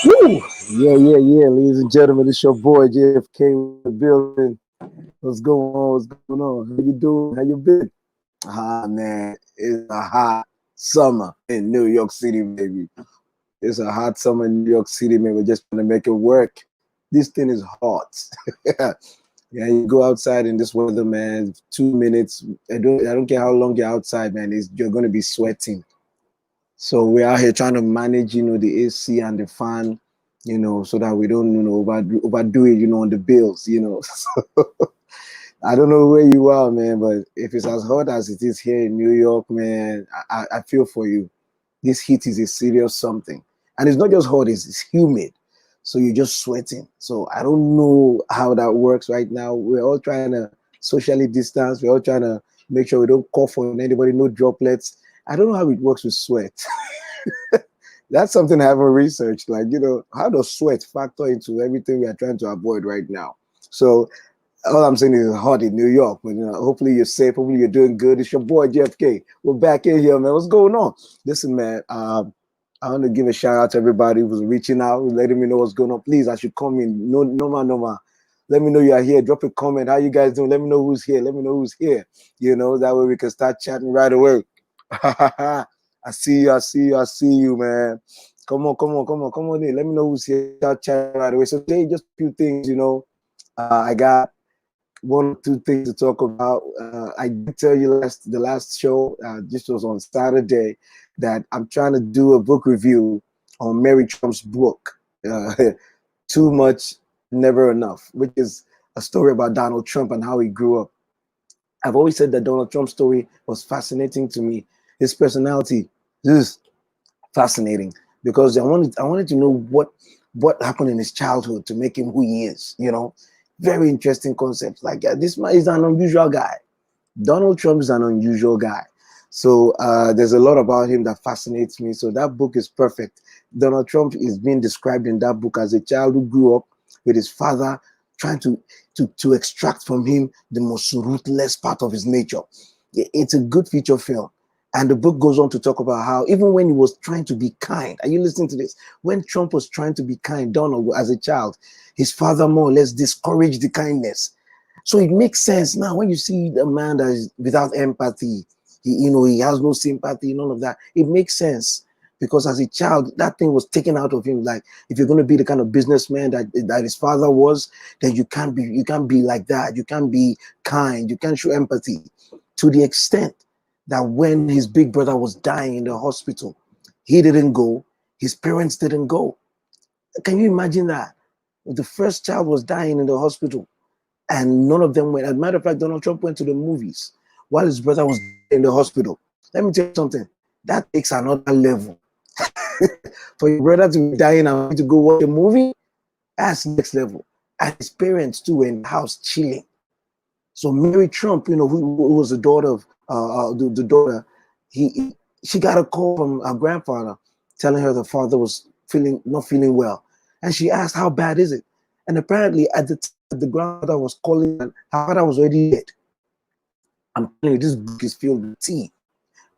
Woo! Yeah. Ladies and gentlemen, it's your boy JFK in the building. What's going on? What's going on? How you doing? How you been? Ah, man, it's a hot summer in New York City, baby. It's a hot summer in New York City, man. We're just trying to make it work. This thing is hot. Yeah, you go outside in this weather, man. 2 minutes. I don't care how long you're outside, man. You're gonna be sweating. So we're out here trying to manage, the AC and the fan, so that we don't, overdo it, on the bills. I don't know where you are, man, but if it's as hot as it is here in New York, man, I feel for you. This heat is a serious something. And it's not just hot, it's humid. So you're just sweating. So I don't know how that works right now. We're all trying to socially distance. We're all trying to make sure we don't cough on anybody, no droplets. I don't know how it works with sweat. That's something I haven't researched. Like, how does sweat factor into everything we are trying to avoid right now? So all I'm saying is it's hot in New York, but hopefully you're safe. Hopefully you're doing good. It's your boy JFK. We're back in here, man. What's going on? Listen, man. I want to give a shout out to everybody who's reaching out, who's letting me know what's going on. Please, I should come in. No, no, man. Let me know you are here. Drop a comment. How you guys doing? Let me know who's here. Let me know who's here. That way we can start chatting right away. I see you, man. Come on in. Let me know who's here. Start chatting right away. So today, just a few things, I got one or two things to talk about. I did tell you the last show, this was on Saturday, that I'm trying to do a book review on Mary Trump's book, Too Much, Never Enough, which is a story about Donald Trump and how he grew up. I've always said that Donald Trump's story was fascinating to me. His personality is fascinating because I wanted to know what happened in his childhood to make him who he is, Very interesting concepts. Like this man is an unusual guy. Donald Trump is an unusual guy. So there's a lot about him that fascinates me. So that book is perfect. Donald Trump is being described in that book as a child who grew up with his father trying to extract from him the most ruthless part of his nature. It's a good feature film. And the book goes on to talk about how even when he was trying to be kind, are you listening to this? When Trump was trying to be kind, Donald, as a child, his father more or less discouraged the kindness. So it makes sense now when you see a man that is without empathy, he has no sympathy, none of that. It makes sense because as a child, that thing was taken out of him. Like if you're going to be the kind of businessman that his father was, then you can't be like that. You can't be kind. You can't show empathy to the extent that when his big brother was dying in the hospital, he didn't go. His parents didn't go. Can you imagine that? The first child was dying in the hospital and none of them went. As a matter of fact, Donald Trump went to the movies while his brother was in the hospital. Let me tell you something. That takes another level. For your brother to be dying and to go watch a movie, that's next level. And his parents too were in the house chilling. So Mary Trump, who was the daughter of the daughter, she got a call from her grandfather telling her the father was not feeling well, and she asked, "How bad is it?" And apparently, at the time the grandfather was calling, and her father was already dead. I'm telling you, this book is filled with tea,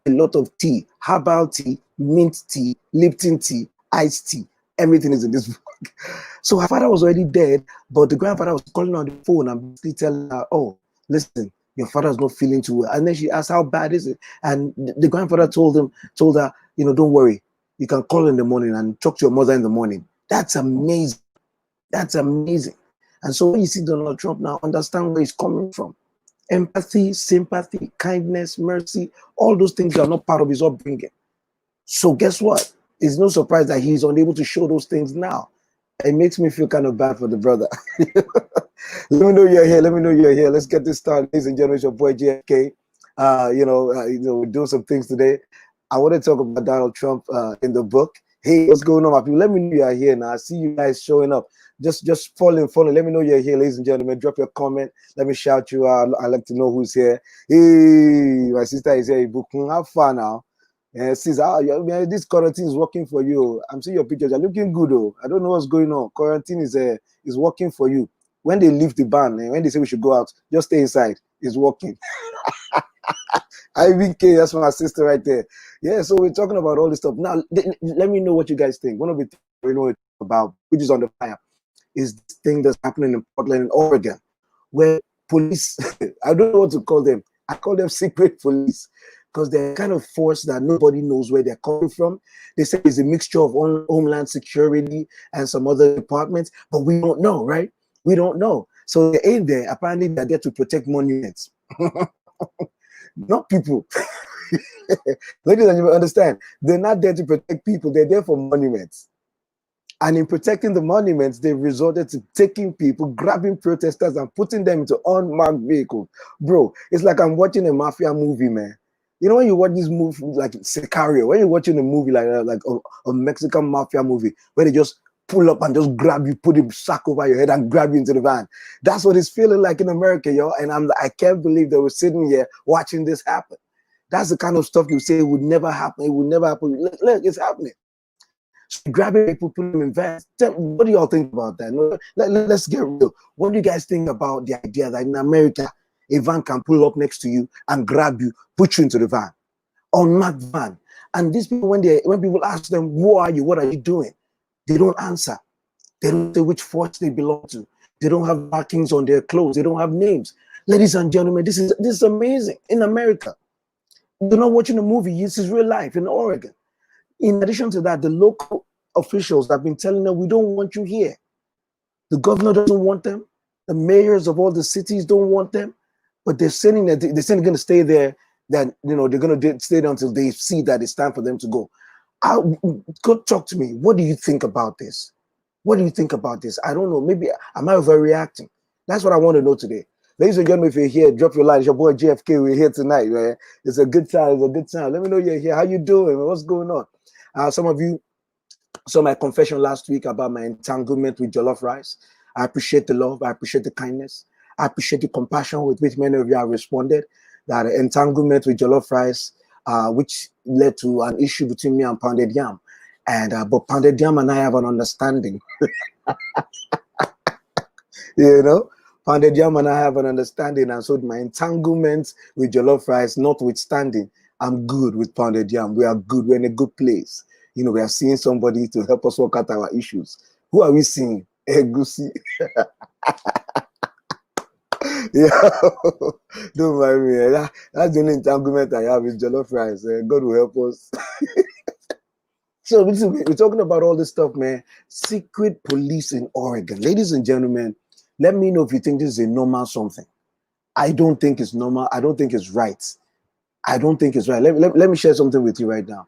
a lot of tea, herbal tea, mint tea, Lipton tea, iced tea. Everything is in this book. So her father was already dead, but the grandfather was calling on the phone and basically telling her, "Oh, listen, your father's not feeling too well." And then she asked, "How bad is it?" And the grandfather told her, "Don't worry. You can call in the morning and talk to your mother in the morning." That's amazing. That's amazing. And so when you see Donald Trump now, understand where he's coming from. Empathy, sympathy, kindness, mercy, all those things are not part of his upbringing. So guess what? It's no surprise that he's unable to show those things now. It makes me feel kind of bad for the brother. Let me know you're here. Let me know you're here. Let's get this started, ladies and gentlemen. It's your boy JFK. We're doing some things today. I want to talk about Donald Trump in the book. Hey, what's going on, my people? Let me know you are here now. I see you guys showing up. Just follow. Let me know you're here, ladies and gentlemen. Drop your comment. Let me shout you out. I like to know who's here. Hey, my sister is here. Have fun now. Sis, this quarantine is working for you. I'm seeing your pictures. You're looking good, though. I don't know what's going on. Quarantine is working for you. When they leave the ban, when they say we should go out, just stay inside. It's working. IVK, that's my sister right there. Yeah, so we're talking about all this stuff. Now, let me know what you guys think. One of the things we know about, which is on the fire, is this thing that's happening in Portland, in Oregon, where police, I don't know what to call them. I call them secret police because they're kind of force that nobody knows where they're coming from. They say it's a mixture of Homeland Security and some other departments, but we don't know, right? We don't know. So they're in there. Apparently, they're there to protect monuments, not people. Ladies and gentlemen, understand, they're not there to protect people. They're there for monuments. And in protecting the monuments, they resorted to taking people, grabbing protesters and putting them into unmarked vehicles. Bro, it's like I'm watching a mafia movie, man. You know when you watch this movie like Sicario, when you're watching a movie like a Mexican mafia movie, where they just pull up and just grab you, put a sack over your head and grab you into the van. That's what it's feeling like in America, yo. And I can't believe that we're sitting here watching this happen. That's the kind of stuff you say would never happen. It would never happen. Look, it's happening. So grabbing people, put them in vans. What do y'all think about that? Let's get real. What do you guys think about the idea that in America, a van can pull up next to you and grab you, put you into the van, unmarked van? And these people, when people ask them, "Who are you? What are you doing?" They don't answer. They don't say which force they belong to. They don't have markings on their clothes. They don't have names. Ladies and gentlemen, this is amazing in America. You're not watching a movie. This is real life in Oregon. In addition to that, the local officials have been telling them, we don't want you here. The governor doesn't want them. The mayors of all the cities don't want them. But they're saying that they're saying they're going to stay there. That they're going to stay there until they see that it's time for them to go. Go talk to me. What do you think about this? What do you think about this? I don't know. Maybe am I overreacting? That's what I want to know today. Ladies and gentlemen, if you're here, drop your line. It's your boy JFK. We're here tonight, man. It's a good time. It's a good time. Let me know you're here. How you doing? What's going on? Some of you saw my confession last week about my entanglement with jollof rice. I appreciate the love. I appreciate the kindness. I appreciate the compassion with which many of you have responded. That entanglement with jollof rice, which led to an issue between me and Pounded Yam. And but Pounded Yam and I have an understanding. Pounded Yam and I have an understanding. And so my entanglement with jollof rice notwithstanding, I'm good with Pounded Yam. We are good. We're in a good place. We are seeing somebody to help us work out our issues. Who are we seeing? Egusi. Yeah, don't mind me. That's the only entanglement I have with jollof rice. God will help us. So we're talking about all this stuff, man. Secret police in Oregon. Ladies and gentlemen, let me know if you think this is a normal something. I don't think it's normal. I don't think it's right. I don't think it's right. Let me share something with you right now.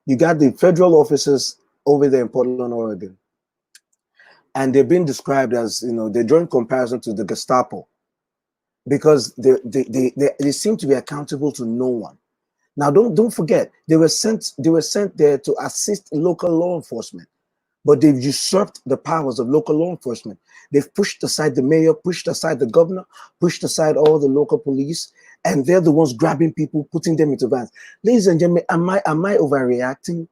You got the federal officers over there in Portland, Oregon. And they're being described as, they're drawing comparison to the Gestapo because they seem to be accountable to no one. Now, don't forget, they were sent there to assist local law enforcement, but they've usurped the powers of local law enforcement. They've pushed aside the mayor, pushed aside the governor, pushed aside all the local police, and they're the ones grabbing people, putting them into vans. Ladies and gentlemen, am I overreacting,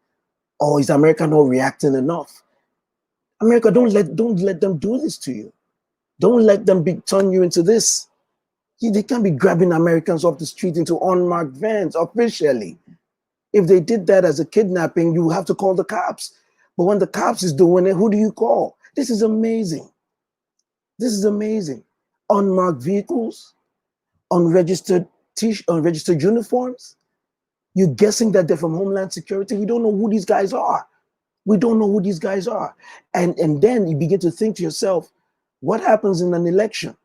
or is America not reacting enough? America, don't let them do this to you. Don't let them turn you into this. They can't be grabbing Americans off the street into unmarked vans officially. If they did that as a kidnapping, you have to call the cops. But when the cops is doing it, who do you call? This is amazing. This is amazing. Unmarked vehicles, unregistered uniforms. You're guessing that they're from Homeland Security. We don't know who these guys are. We don't know who these guys are. And then you begin to think to yourself, what happens in an election?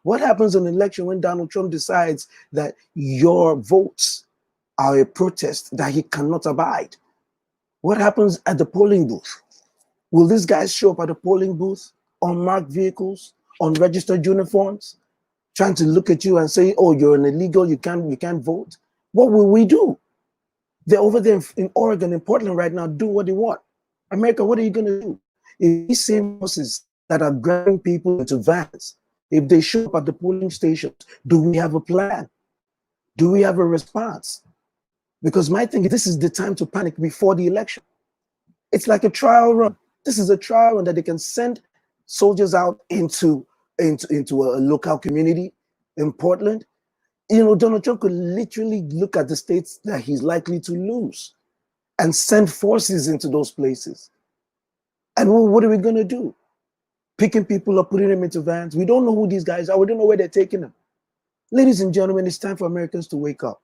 What happens in an election when Donald Trump decides that your votes are a protest that he cannot abide? What happens at the polling booth? Will these guys show up at the polling booth, unmarked vehicles, unregistered uniforms, trying to look at you and say, oh, you're an illegal, you can't vote? What will we do? They're over there in Oregon, in Portland right now, do what they want. America, what are you going to do? If these same forces that are grabbing people into vans, if they show up at the polling stations, do we have a plan? Do we have a response? Because my thing is, this is the time to panic before the election. It's like a trial run. This is a trial run that they can send soldiers out into a local community in Portland. Donald Trump could literally look at the states that he's likely to lose and send forces into those places. And what are we going to do? Picking people up, putting them into vans. We don't know who these guys are. We don't know where they're taking them. Ladies and gentlemen, it's time for Americans to wake up.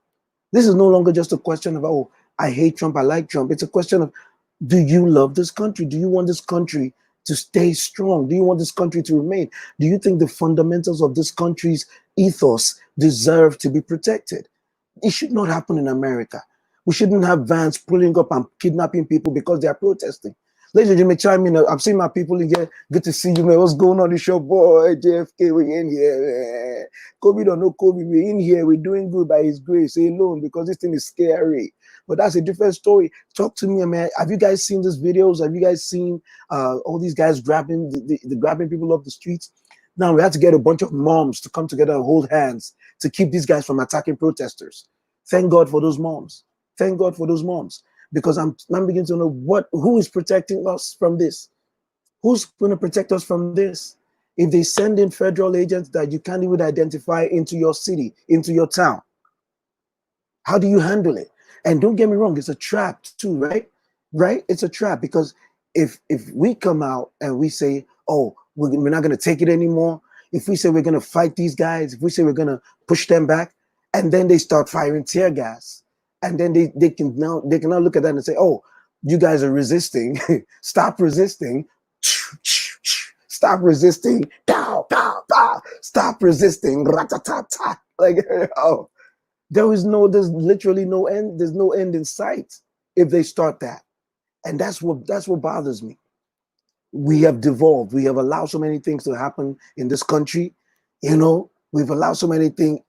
This is no longer just a question of, oh, I hate Trump, I like Trump. It's a question of, do you love this country? Do you want this country to stay strong? Do you want this country to remain? Do you think the fundamentals of this country's ethos deserve to be protected? It should not happen in America. We shouldn't have vans pulling up and kidnapping people because they are protesting. Ladies and gentlemen, chime in. I'm seeing my people in here. Good to see you, man. What's going on? It's your boy, JFK. We're in here, man. Kobe don't know Kobe. We're in here. We're doing good by his grace alone because this thing is scary. But that's a different story. Talk to me, man. Have you guys seen these videos? Have you guys seen all these guys grabbing the grabbing people off the streets? Now we have to get a bunch of moms to come together and hold hands to keep these guys from attacking protesters. Thank God for those moms. Thank God for those moms. Because I'm beginning to know who is protecting us from this. Who's going to protect us from this? If they send in federal agents that you can't even identify into your city, into your town, how do you handle it? And don't get me wrong, it's a trap too, right? Right? It's a trap because if we come out and we say, oh, we're not going to take it anymore. If we say we're going to fight these guys, if we say we're going to push them back, and then they start firing tear gas, and then they can now look at that and say, oh, you guys are resisting. Stop resisting. Stop resisting. Pow, pow, pow. Stop resisting. Rat-a-tat-tat. Like, oh, there's literally no end. There's no end in sight if they start that. And that's what bothers me. We have devolved. We have allowed so many things to happen in this country. We've allowed so many things.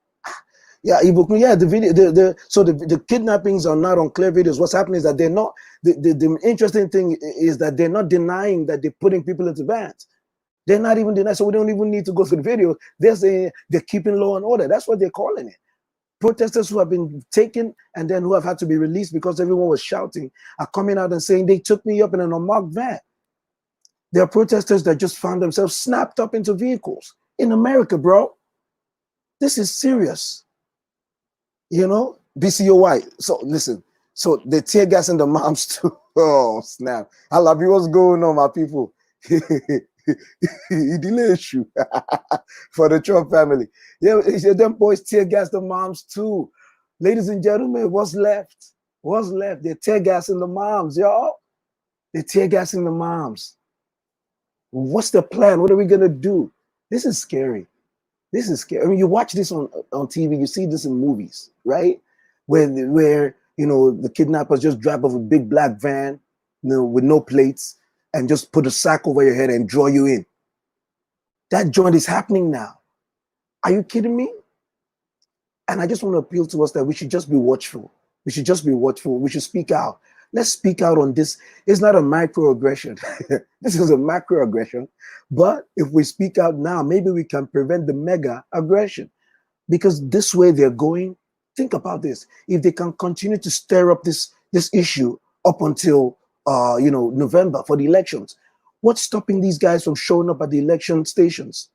Yeah, the video, the kidnappings are not on clear videos. What's happening is that they're not. The interesting thing is that they're not denying that they're putting people into vans. They're not even denying, so we don't even need to go to the video. They're saying they're keeping law and order. That's what they're calling it. Protesters who have been taken and then who have had to be released because everyone was shouting are coming out and saying they took me up in an unmarked van. There are protesters that just found themselves snapped up into vehicles in America, bro. This is serious. BCOY. So listen, so they're tear gassing the moms too. Oh, snap. I love you. What's going on, my people? Delay issue for the Trump family. Yeah, them boys tear gas the moms too. Ladies and gentlemen, what's left? What's left? They're tear gassing the moms, y'all. They're tear gassing the moms. What's the plan? What are we gonna do? This is scary. This is scary. I mean, you watch this on TV, you see this in movies, right? Where the kidnappers just drive off a big black van, with no plates, and just put a sack over your head and draw you in. That joint is happening now. Are you kidding me? And I just want to appeal to us that we should just be watchful. We should just be watchful. We should speak out. Let's speak out on this. It's not a microaggression. This is a macroaggression. But if we speak out now, maybe we can prevent the mega aggression. Because this way they're going, think about this. If they can continue to stir up this issue up until November for the elections, what's stopping these guys from showing up at the election stations?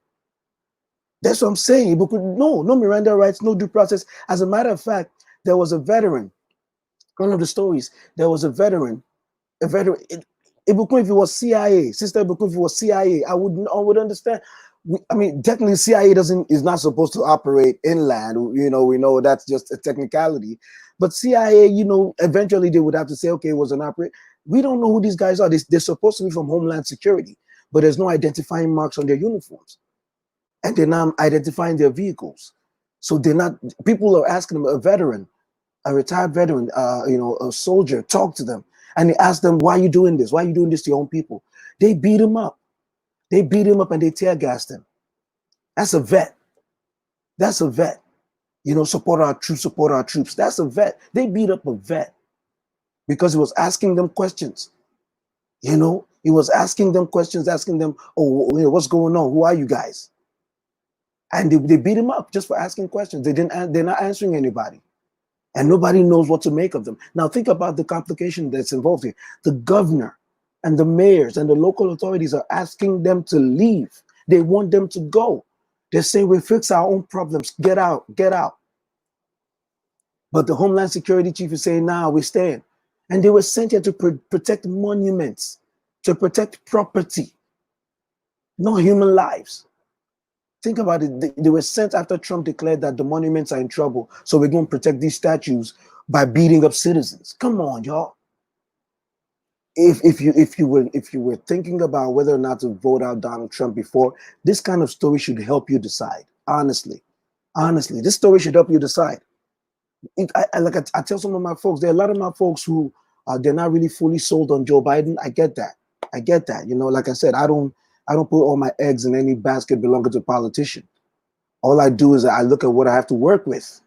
That's what I'm saying. No Miranda rights, no due process. As a matter of fact, there was a veteran. One of the stories, there was a veteran. If it was CIA, Sister Ibukun, if it was CIA, I would understand. Technically, CIA is not supposed to operate inland. We know that's just a technicality. But CIA, eventually they would have to say, okay, it was an operate. We don't know who these guys are. They're supposed to be from Homeland Security, but there's no identifying marks on their uniforms, and they're not identifying their vehicles. So they're not. People are asking them, a veteran, a retired veteran, a soldier, talk to them. And they ask them, why are you doing this? Why are you doing this to your own people? They beat him up. They beat him up and they tear gassed him. That's a vet. That's a vet. Support our troops. That's a vet. They beat up a vet because he was asking them questions. He was asking them questions, asking them, oh, what's going on? Who are you guys? And they beat him up just for asking questions. They're not answering anybody. And nobody knows what to make of them. Now think about the complication that's involved here. The governor and the mayors and the local authorities are asking them to leave. They want them to go. They're saying we fix our own problems. Get out, get out. But the Homeland Security chief is saying, nah, we stand. And they were sent here to protect monuments, to protect property, not human lives. Think about it. They were sent after Trump declared that the monuments are in trouble. So we're going to protect these statues by beating up citizens. Come on, y'all. If you were thinking about whether or not to vote out Donald Trump before, this kind of story should help you decide. Honestly, this story should help you decide. I tell some of my folks, there are a lot of my folks who they're not really fully sold on Joe Biden. I get that. You know, like I said, I don't put all my eggs in any basket belonging to a politician. All I do is I look at what I have to work with.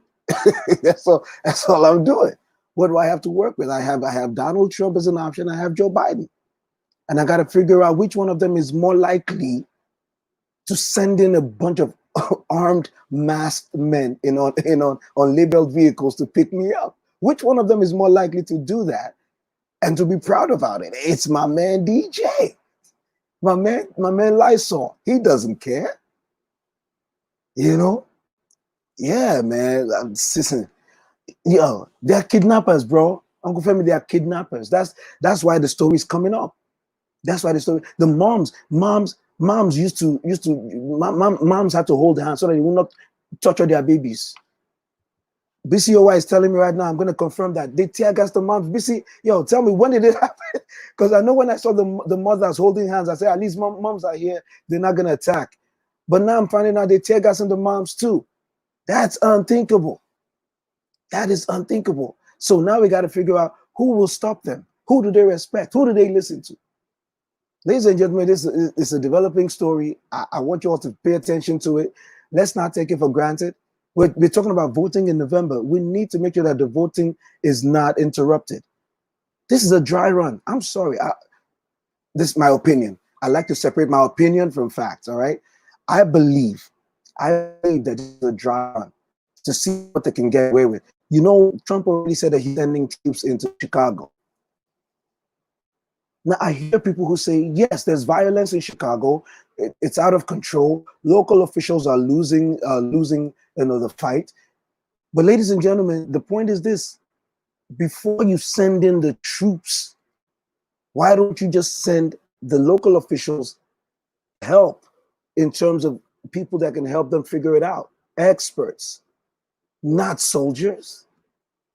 That's all I'm doing. What do I have to work with? I have Donald Trump as an option. I have Joe Biden, and I got to figure out which one of them is more likely to send in a bunch of armed, masked men on labeled vehicles to pick me up. Which one of them is more likely to do that and to be proud about it? It's my man DJ, my man Lysol. He doesn't care, you know. Yeah, man. Listen, yo, they're kidnappers, bro. Uncle Femi, they are kidnappers. That's why the story is coming up. That's why the moms used to moms had to hold their hands so that they will not torture their babies. BCOY is telling me right now, I'm going to confirm that they tear gas the moms. BC, yo, tell me, when did it happen? Because I know when I saw the mothers holding hands, I said, at least moms are here, they're not going to attack. But now I'm finding out they tear gassing the moms too. That's unthinkable. That is unthinkable. So now we got to figure out who will stop them. Who do they respect? Who do they listen to? Ladies and gentlemen, this is a developing story. I want you all to pay attention to it. Let's not take it for granted. We're talking about voting in November. We need to make sure that the voting is not interrupted. This is a dry run. I'm sorry. This is my opinion. I like to separate my opinion from facts, all right? I believe that this is a dry run to see what they can get away with. You know, Trump already said that he's sending troops into Chicago. Now, I hear people who say, yes, there's violence in Chicago. It's out of control. Local officials are losing the fight. But ladies and gentlemen, the point is this. Before you send in the troops, why don't you just send the local officials help in terms of people that can help them figure it out? Experts, not soldiers.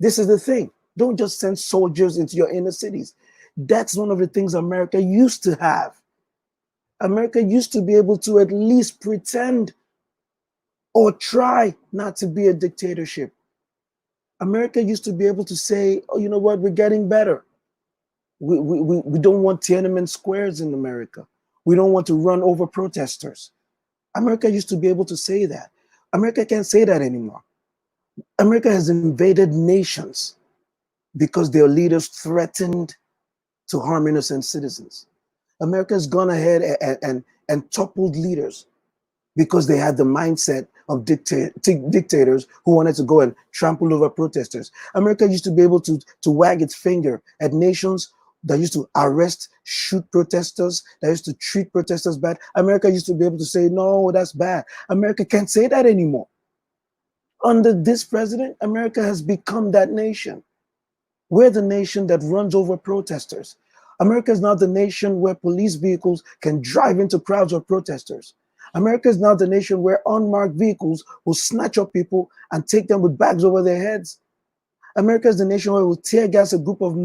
This is the thing. Don't just send soldiers into your inner cities. That's one of the things America used to have. America used to be able to at least pretend or try not to be a dictatorship. America used to be able to say, oh, you know what, we're getting better. We don't want Tiananmen squares in America. We don't want to run over protesters. America used to be able to say that. America can't say that anymore. America has invaded nations because their leaders threatened to harm innocent citizens. America has gone ahead and toppled leaders because they had the mindset of dictators who wanted to go and trample over protesters. America used to be able to wag its finger at nations that used to arrest, shoot protesters, that used to treat protesters bad. America used to be able to say, no, that's bad. America can't say that anymore. Under this president, America has become that nation. We're the nation that runs over protesters. America is now the nation where police vehicles can drive into crowds of protesters. America is now the nation where unmarked vehicles will snatch up people and take them with bags over their heads. America is the nation where it will tear gas a group of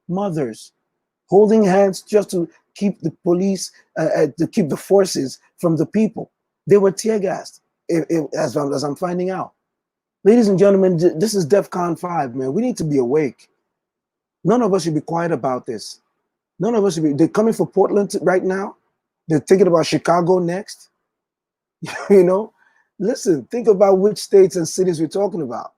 mothers, holding hands just to keep the police, to keep the forces from the people. They were tear gassed, as I'm finding out. Ladies and gentlemen, this is DEFCON 5, man. We need to be awake. None of us should be quiet about this. None of us should be. They're coming for Portland right now. They're thinking about Chicago next. You know, listen, think about which states and cities we're talking about.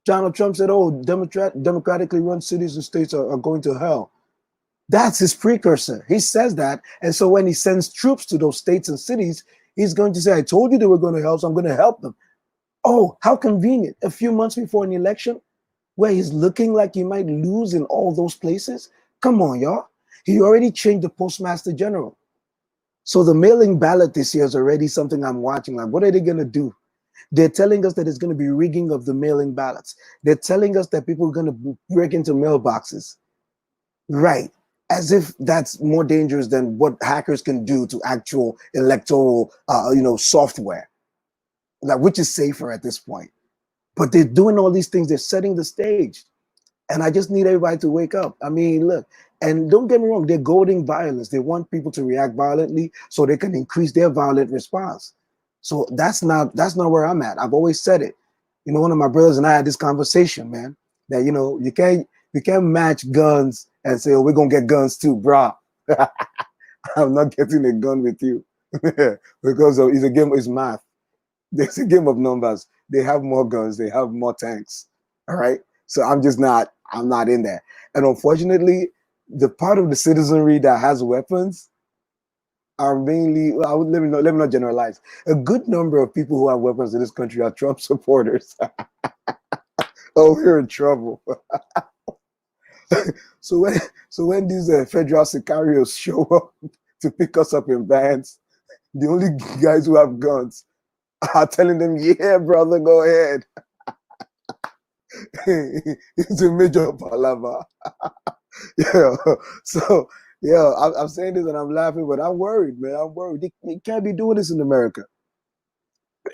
Donald Trump said, oh, democratically run cities and states are going to hell. That's his precursor. He says that. And so when he sends troops to those states and cities, he's going to say, I told you they were going to help, so I'm going to help them. Oh, how convenient. A few months before an election where he's looking like he might lose in all those places. Come on, y'all. He already changed the postmaster general. So the mailing ballot this year is already something I'm watching. Like, what are they going to do? They're telling us that it's going to be rigging of the mailing ballots. They're telling us that people are going to break into mailboxes. Right. As if that's more dangerous than what hackers can do to actual electoral, software, like, which is safer at this point. But they're doing all these things. They're setting the stage. And I just need everybody to wake up. I mean, look, and don't get me wrong, they're goading violence. They want people to react violently so they can increase their violent response. So that's not where I'm at. I've always said it. One of my brothers and I had this conversation, man, that you can't match guns and say, oh, we're gonna get guns too, brah. I'm not getting a gun with you. Because it's a game, it's math. It's a game of numbers. They have more guns, they have more tanks. All right. So I'm not in there. And unfortunately, the part of the citizenry that has weapons are mainly, let me not generalize. A good number of people who have weapons in this country are Trump supporters. Oh, we're in trouble. So when these federal sicarios show up to pick us up in vans, the only guys who have guns are telling them, yeah, brother, go ahead. It's a major palaver. Yeah. So yeah, I'm saying this and I'm laughing, but I'm worried, man. I'm worried. They can't be doing this in America.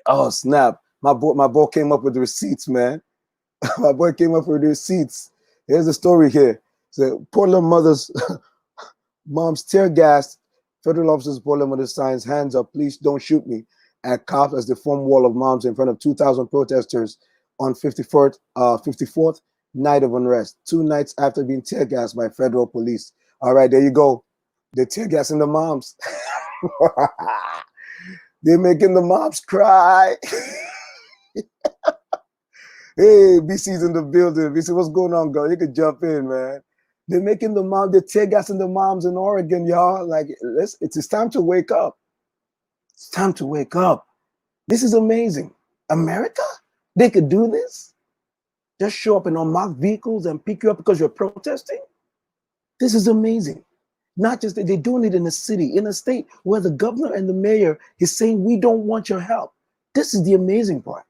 Oh snap! My boy came up with the receipts, man. My boy came up with the receipts. Here's the story here. So Portland mom's tear gas. Federal officers Portland mother signs hands up, please don't shoot me, at cops as they form wall of moms in front of 2,000 protesters on 54th night of unrest, 2 nights after being tear gassed by federal police. All right, there you go. They're tear gassing the moms. They're making the moms cry. Hey, BC's in the building. BC, what's going on, girl? You can jump in, man. They're making they're tear gassing the moms in Oregon, y'all. Like, it's time to wake up. It's time to wake up. This is amazing. America? They could do this? Just show up in unmarked vehicles and pick you up because you're protesting? This is amazing. Not just that, they're doing it in a city, in a state where the governor and the mayor is saying, we don't want your help. This is the amazing part.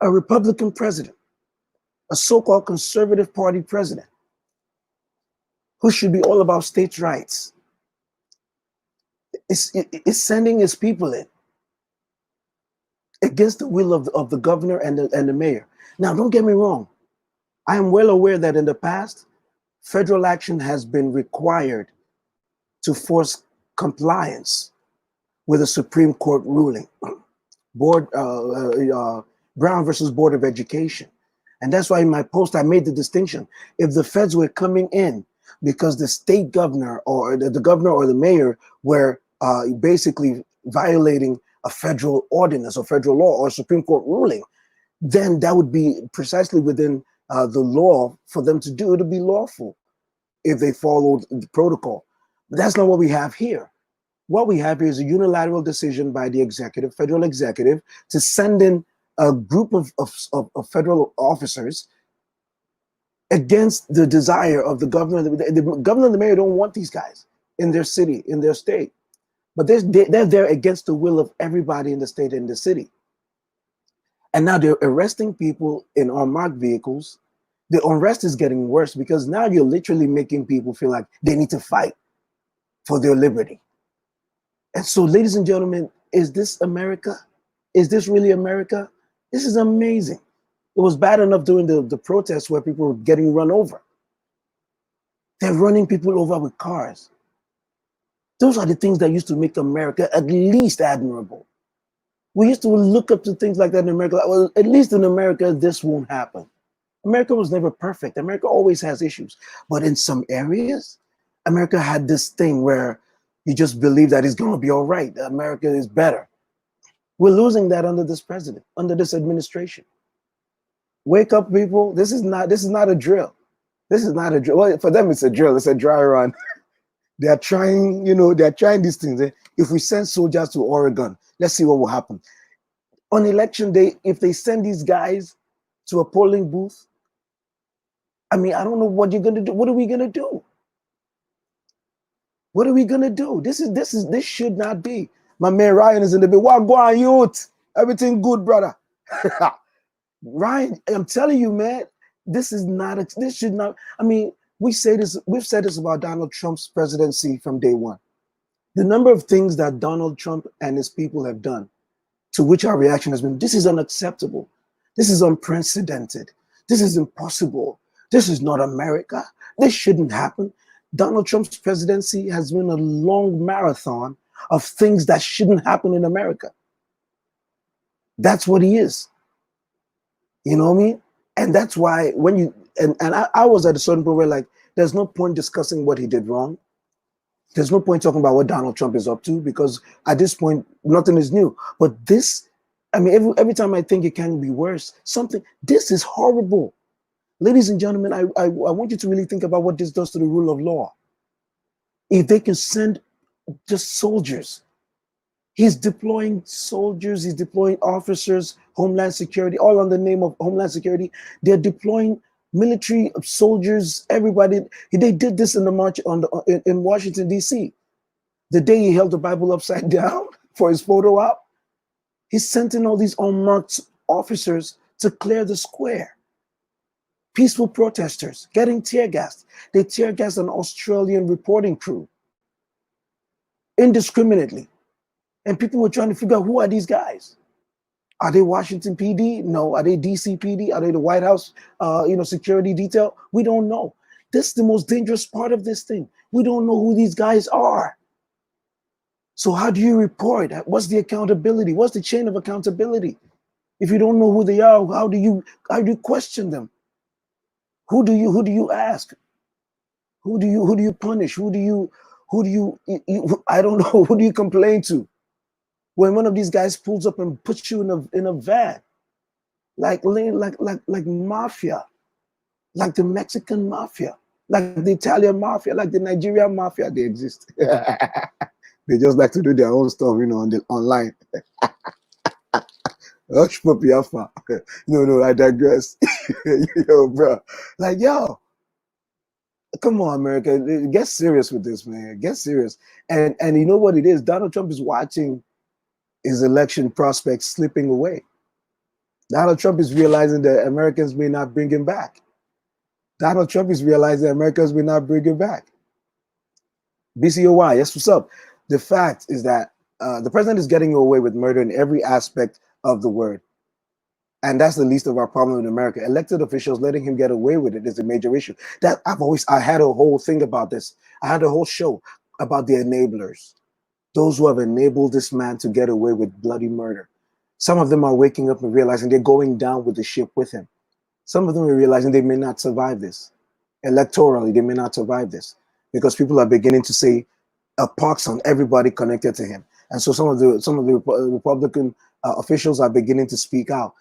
A Republican president, a so-called conservative party president, who should be all about states' rights, is sending his people in against the will of the governor and the mayor. Now, don't get me wrong. I am well aware that in the past, federal action has been required to force compliance with a Supreme Court ruling, Brown versus Board of Education. And that's why in my post, I made the distinction. If the feds were coming in because the state governor or the governor or the mayor were basically violating a federal ordinance or federal law or Supreme Court ruling, then that would be precisely within the law for them to do. It would be lawful if they followed the protocol. But that's not what we have here. What we have here is a unilateral decision by the executive, federal executive, to send in a group of federal officers against the desire of the governor. The governor and the mayor don't want these guys in their city, in their state. But they're there against the will of everybody in the state and the city. And now they're arresting people in unmarked vehicles. The unrest is getting worse because now you're literally making people feel like they need to fight for their liberty. And so, ladies and gentlemen, is this America? Is this really America? This is amazing. It was bad enough during the protests where people were getting run over. They're running people over with cars. Those are the things that used to make America at least admirable. We used to look up to things like that in America. Like, well, at least in America, this won't happen. America was never perfect. America always has issues. But in some areas, America had this thing where you just believe that it's going to be all right. America is better. We're losing that under this president, under this administration. Wake up, people. This is not a drill. This is not a drill. Well, for them, it's a drill. It's a dry run. They're trying these things. If we send soldiers to Oregon, let's see what will happen. On election day, if they send these guys to a polling booth, I mean, I don't know what you're gonna do. What are we gonna do? What are we gonna do? This should not be. My man Ryan is in the bit. What go on, youth? Everything good, brother. Ryan, I'm telling you, man, this is not a, this should not, I mean, we've said this about Donald Trump's presidency from day one. The number of things that Donald Trump and his people have done, to which our reaction has been, this is unacceptable. This is unprecedented. This is impossible. This is not America. This shouldn't happen. Donald Trump's presidency has been a long marathon of things that shouldn't happen in America. That's what he is. You know what I mean? And that's why when you, and I was at a certain point where like, there's no point discussing what he did wrong. There's no point talking about what Donald Trump is up to, because at this point, nothing is new. But this, I mean, every time I think it can be worse, this is horrible. Ladies and gentlemen, I want you to really think about what this does to the rule of law. If they can send just soldiers, he's deploying soldiers, he's deploying officers, Homeland Security, all in the name of Homeland Security. They're deploying military soldiers, everybody. They did this in the march in Washington, D.C. The day he held the Bible upside down for his photo op, he sent in all these unmarked officers to clear the square. Peaceful protesters getting tear gassed. They tear gassed an Australian reporting crew indiscriminately. And people were trying to figure out, who are these guys? Are they Washington PD? No. Are they DC PD? Are they the White House security detail? We don't know. This is the most dangerous part of this thing. We don't know who these guys are. So how do you report? What's the accountability? What's the chain of accountability? If you don't know who they are, how do you question them? Who do you ask? Who do you punish? Who do you I don't know, who do you complain to? When one of these guys pulls up and puts you in a van, like mafia, like the Mexican mafia, like the Italian mafia, like the Nigerian mafia, they exist. They just like to do their own stuff, online. Hush puppy alpha. No, I digress. Yo, bro. Like, yo, come on, America. Get serious with this, man. Get serious. And you know what it is? Donald Trump is watching his election prospects slipping away. Donald Trump is realizing that Americans may not bring him back. Donald Trump is realizing that Americans may not bring him back. BCOY, yes, what's up? The fact is that the president is getting away with murder in every aspect of the word. And that's the least of our problem in America. Elected officials letting him get away with it is a major issue. I had a whole thing about this. I had a whole show about the enablers. Those who have enabled this man to get away with bloody murder. Some of them are waking up and realizing they're going down with the ship with him. Some of them are realizing they may not survive this. Electorally, they may not survive this, because people are beginning to say a pox on everybody connected to him. And so some of the Republican officials are beginning to speak out.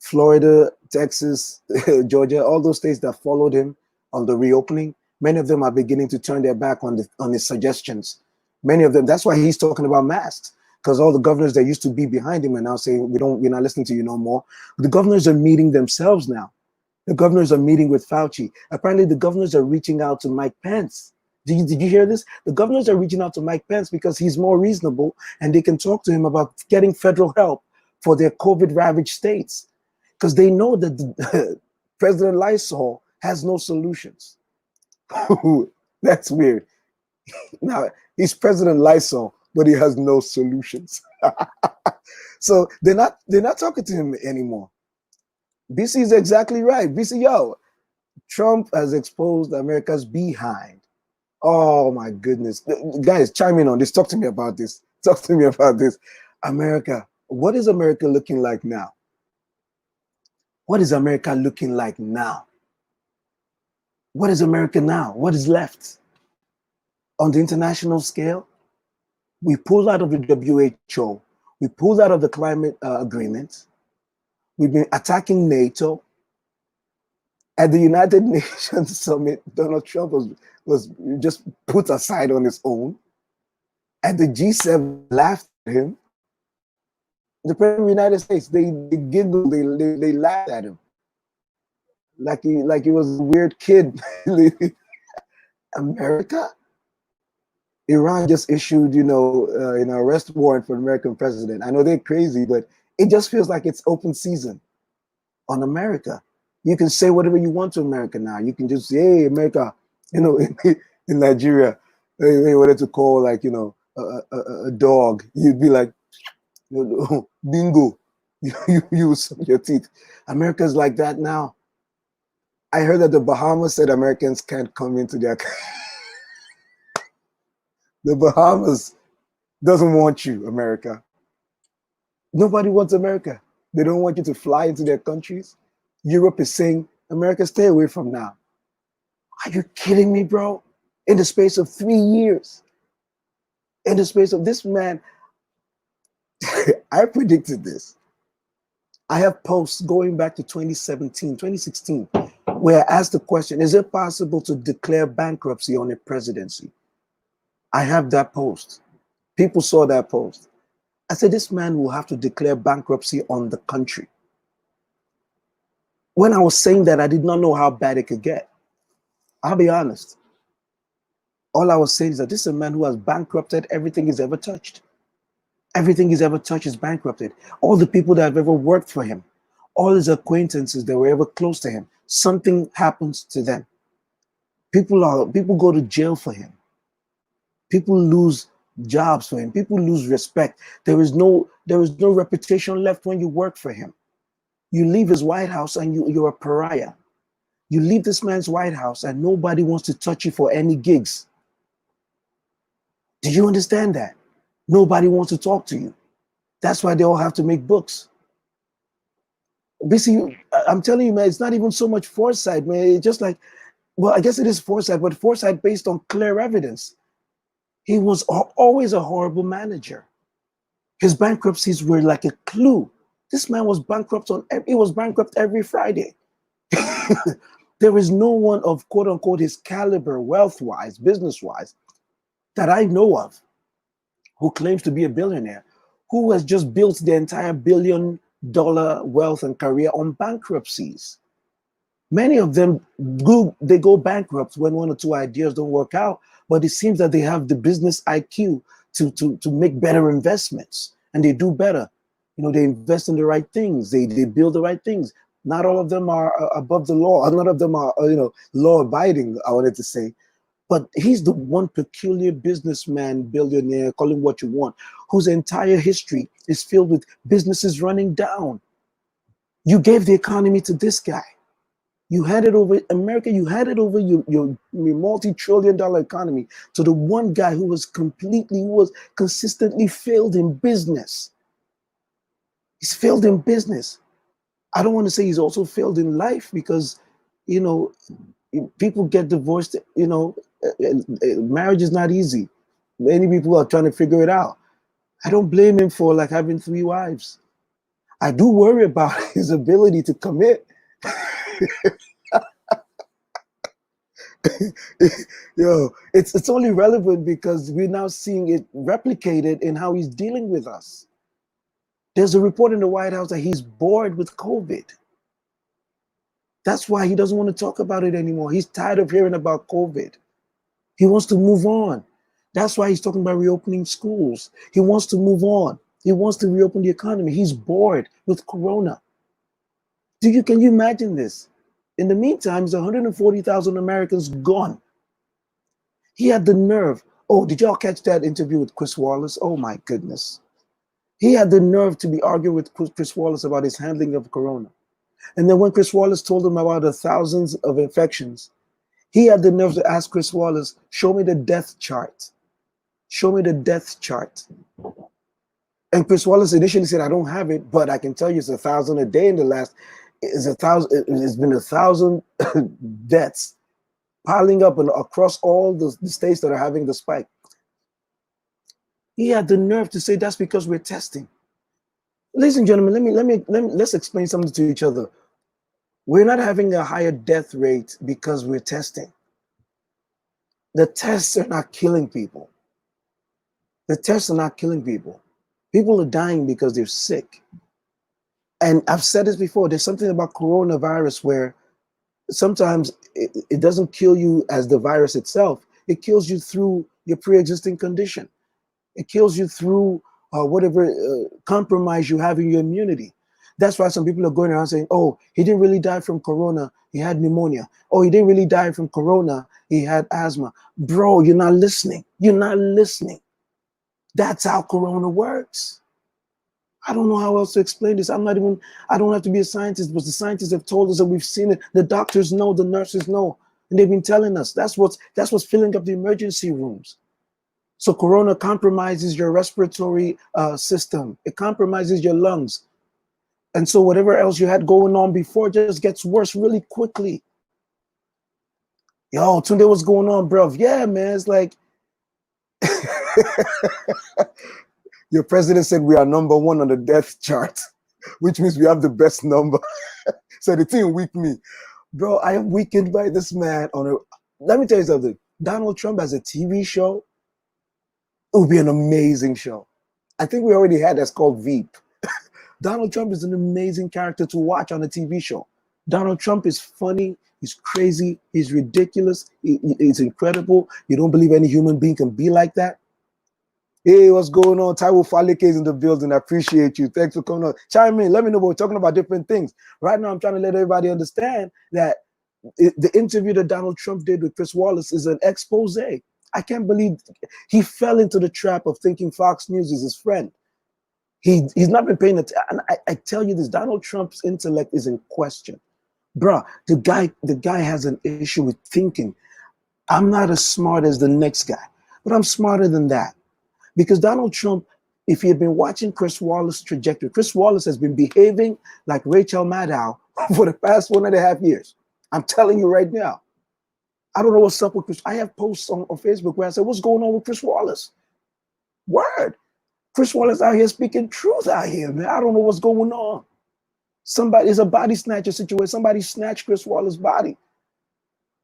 Florida, Texas, Georgia, all those states that followed him on the reopening, many of them are beginning to turn their back on his suggestions. Many of them, that's why he's talking about masks, because all the governors that used to be behind him are now saying, we're not listening to you no more. The governors are meeting themselves now. The governors are meeting with Fauci. Apparently the governors are reaching out to Mike Pence. Did you hear this? The governors are reaching out to Mike Pence because he's more reasonable and they can talk to him about getting federal help for their COVID-ravaged states, because they know that President Lysol has no solutions. That's weird. Now, he's President Lysol, but he has no solutions. So they're not talking to him anymore. BC is exactly right. BC, yo, Trump has exposed America's behind. Oh my goodness. Guys, chime in on this. Talk to me about this. Talk to me about this. America, what is America looking like now? What is America looking like now? What is America now? What is left? On the international scale, we pulled out of the WHO. We pulled out of the climate agreement. We've been attacking NATO. At the United Nations Summit, Donald Trump was just put aside on his own. At the G7, laughed at him. The President of the United States, they giggled, they laughed at him. Like he was a weird kid. America? Iran just issued, an arrest warrant for the American president. I know they're crazy, but It just feels like it's open season on America. You can say whatever you want to America now. You can just say, hey, America, in Nigeria, they wanted to call like, a dog. You'd be like, bingo, you suck your teeth. America's like that now. I heard that the Bahamas said Americans can't come into their the Bahamas doesn't want you, America. Nobody wants America. They don't want you to fly into their countries. Europe is saying, America, stay away from now. Are you kidding me, bro? In the space of 3 years, in the space of this man, I predicted this. I have posts going back to 2017, 2016, where I asked the question, is it possible to declare bankruptcy on a presidency? I have that post. People saw that post. I said, this man will have to declare bankruptcy on the country. When I was saying that, I did not know how bad it could get. I'll be honest. All I was saying is that this is a man who has bankrupted everything he's ever touched. Everything he's ever touched is bankrupted. All the people that have ever worked for him, all his acquaintances that were ever close to him, something happens to them. People go to jail for him. People lose jobs for him. People lose respect. There is no reputation left when you work for him. You leave his White House and you're a pariah. You leave this man's White House and nobody wants to touch you for any gigs. Do you understand that? Nobody wants to talk to you. That's why they all have to make books. Basically, I'm telling you, man, it's not even so much foresight, man. It's just like, well, I guess it is foresight, but foresight based on clear evidence. He was always a horrible manager. His bankruptcies were like a clue. This man was bankrupt every Friday. There is no one of quote unquote his caliber, wealth-wise, business-wise, that I know of who claims to be a billionaire, who has just built the entire billion-dollar wealth and career on bankruptcies. Many of them go bankrupt when one or two ideas don't work out, but it seems that they have the business IQ to make better investments, and they do better. They invest in the right things. They build the right things. Not all of them are above the law. None of them are, law-abiding, I wanted to say. But he's the one peculiar businessman, billionaire, call him what you want, whose entire history is filled with businesses running down. You gave the economy to this guy. You handed over America, you handed over your multi-trillion-dollar economy to the one guy who was consistently failed in business. He's failed in business. I don't want to say he's also failed in life because, people get divorced, marriage is not easy. Many people are trying to figure it out. I don't blame him for like having 3 wives. I do worry about his ability to commit. It's only relevant because we're now seeing it replicated in how he's dealing with us. There's a report in the White House that he's bored with COVID. That's why he doesn't want to talk about it anymore. He's tired of hearing about COVID. He wants to move on. That's why he's talking about reopening schools. He wants to move on. He wants to reopen the economy. He's bored with Corona. Can you imagine this? In the meantime, there's 140,000 Americans gone. He had the nerve. Oh, did y'all catch that interview with Chris Wallace? Oh my goodness. He had the nerve to be arguing with Chris Wallace about his handling of Corona. And then when Chris Wallace told him about the thousands of infections, he had the nerve to ask Chris Wallace, show me the death chart. Show me the death chart. And Chris Wallace initially said, I don't have it, but I can tell you it's 1,000 a day in the last, it's been 1,000 deaths piling up across all the states that are having the spike. He had the nerve to say that's because we're testing. Ladies and gentlemen, let's explain something to each other. We're not having a higher death rate because we're testing. The tests are not killing people. The tests are not killing people. People are dying because they're sick. And I've said this before, there's something about coronavirus where sometimes it doesn't kill you as the virus itself. It kills you through your pre-existing condition. It kills you through whatever compromise you have in your immunity. That's why some people are going around saying, oh, he didn't really die from corona, he had pneumonia. Oh, he didn't really die from corona, he had asthma. Bro, you're not listening. You're not listening. That's how corona works. I don't know how else to explain this. I don't have to be a scientist, but the scientists have told us that we've seen it. The doctors know, the nurses know, and they've been telling us. That's what's filling up the emergency rooms. So corona compromises your respiratory system. It compromises your lungs. And so whatever else you had going on before just gets worse really quickly. Yo, Tunde, what's going on, bro? Yeah, man, it's like your president said we are #1 on the death chart, which means we have the best number. So the thing weak me. Bro, I am weakened by this man let me tell you something. Donald Trump as a TV show, it would be an amazing show. I think we already had that's called Veep. Donald Trump is an amazing character to watch on a TV show. Donald Trump is funny, he's crazy, he's ridiculous, he's incredible. You don't believe any human being can be like that? Hey, what's going on? Taiwo Falike is in the building. I appreciate you. Thanks for coming on. Chime in. Let me know. We're talking about different things. Right now, I'm trying to let everybody understand that the interview that Donald Trump did with Chris Wallace is an expose. I can't believe he fell into the trap of thinking Fox News is his friend. He's not been paying attention. And I tell you this, Donald Trump's intellect is in question. Bruh, the guy has an issue with thinking. I'm not as smart as the next guy, but I'm smarter than that. Because Donald Trump, if he had been watching Chris Wallace's trajectory, Chris Wallace has been behaving like Rachel Maddow for the past 1.5 years. I'm telling you right now. I don't know what's up with Chris. I have posts on Facebook where I say, what's going on with Chris Wallace? Word. Chris Wallace out here speaking truth out here, man. I don't know what's going on. It's a body snatcher situation. Somebody snatched Chris Wallace's body.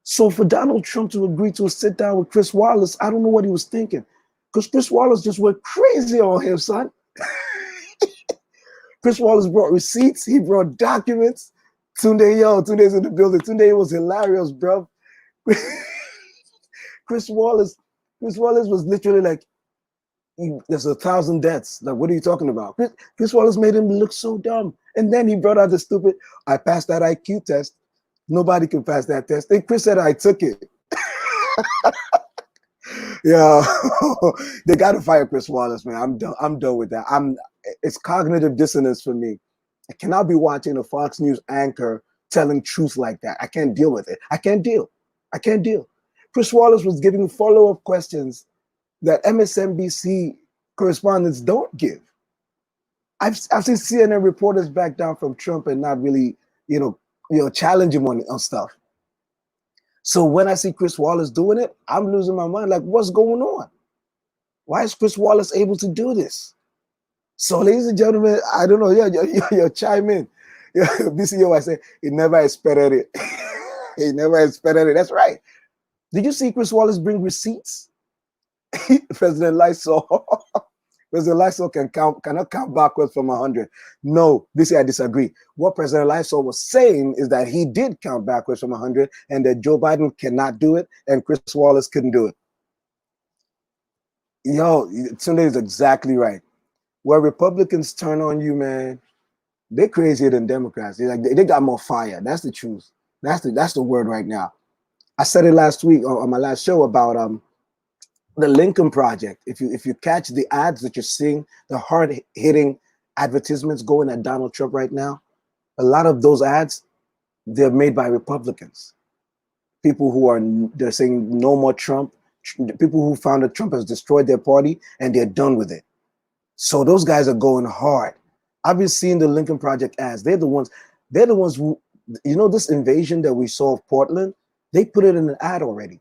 So for Donald Trump to agree to sit down with Chris Wallace, I don't know what he was thinking. Because Chris Wallace just went crazy on him, son. Chris Wallace brought receipts. He brought documents. Tunde's in the building. Tunde was hilarious, bro. Chris Wallace was literally like, there's 1,000 deaths. Like, what are you talking about? Chris Wallace made him look so dumb. And then he brought out the stupid, I passed that IQ test. Nobody can pass that test. And Chris said, I took it. Yeah, they got to fire Chris Wallace, man. I'm done with that. It's cognitive dissonance for me. I cannot be watching a Fox News anchor telling truth like that. I can't deal with it. I can't deal. Chris Wallace was giving follow-up questions that MSNBC correspondents don't give. I've seen CNN reporters back down from Trump and not really, challenge him on stuff. So when I see Chris Wallace doing it, I'm losing my mind. Like, what's going on? Why is Chris Wallace able to do this? So, ladies and gentlemen, I don't know. Yeah, chime in. Yeah, BCO, I say, he never expected it. He never expected it. That's right. Did you see Chris Wallace bring receipts? President Lysol. President Lysol cannot count backwards from 100. No, BC, I disagree. What President Lysol was saying is that he did count backwards from 100 and that Joe Biden cannot do it and Chris Wallace couldn't do it. Yo, Tunde is exactly right. Where Republicans turn on you, man, they're crazier than Democrats. They got more fire. That's the truth. That's the word right now. I said it last week on my last show about the Lincoln Project. If you catch the ads that you're seeing, the hard-hitting advertisements going at Donald Trump right now, a lot of those ads, they're made by Republicans. People they're saying no more Trump. People who found that Trump has destroyed their party and they're done with it. So those guys are going hard. I've been seeing the Lincoln Project ads. They're the ones who, this invasion that we saw of Portland, they put it in an ad already.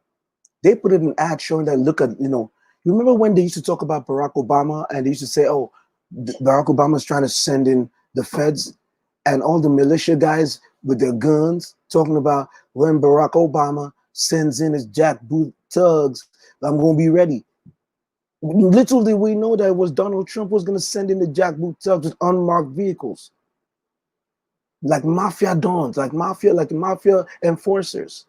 They put it in an ad showing that, look at, you remember when they used to talk about Barack Obama and they used to say, oh, Barack Obama's trying to send in the feds and all the militia guys with their guns talking about when Barack Obama sends in his jackboot thugs, I'm going to be ready. Little did we know that it was Donald Trump was going to send in the jackboot thugs with unmarked vehicles. Like mafia dons, like mafia enforcers.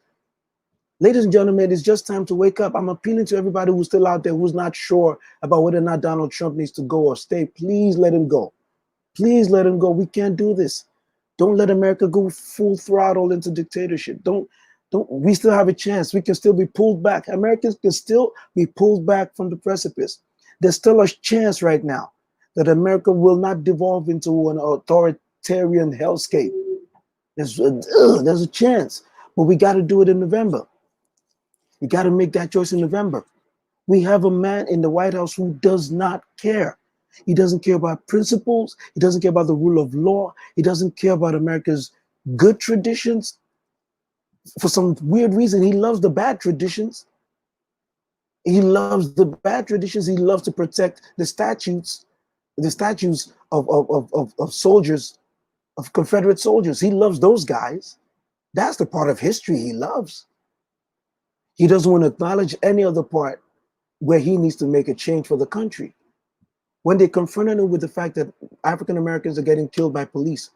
Ladies and gentlemen, it's just time to wake up. I'm appealing to everybody who's still out there who's not sure about whether or not Donald Trump needs to go or stay. Please let him go. Please let him go. We can't do this. Don't let America go full throttle into dictatorship. Don't. We still have a chance. We can still be pulled back. Americans can still be pulled back from the precipice. There's still a chance right now that America will not devolve into an authoritarian hellscape. There's a chance, but we got to do it in November. We got to make that choice in November. We have a man in the White House who does not care. He doesn't care about principles. He doesn't care about the rule of law. He doesn't care about America's good traditions. For some weird reason, he loves the bad traditions. He loves the bad traditions. He loves to protect the statues of soldiers, of Confederate soldiers. He loves those guys. That's the part of history he loves. He doesn't want to acknowledge any other part where he needs to make a change for the country. When they confronted him with the fact that African Americans are getting killed by police,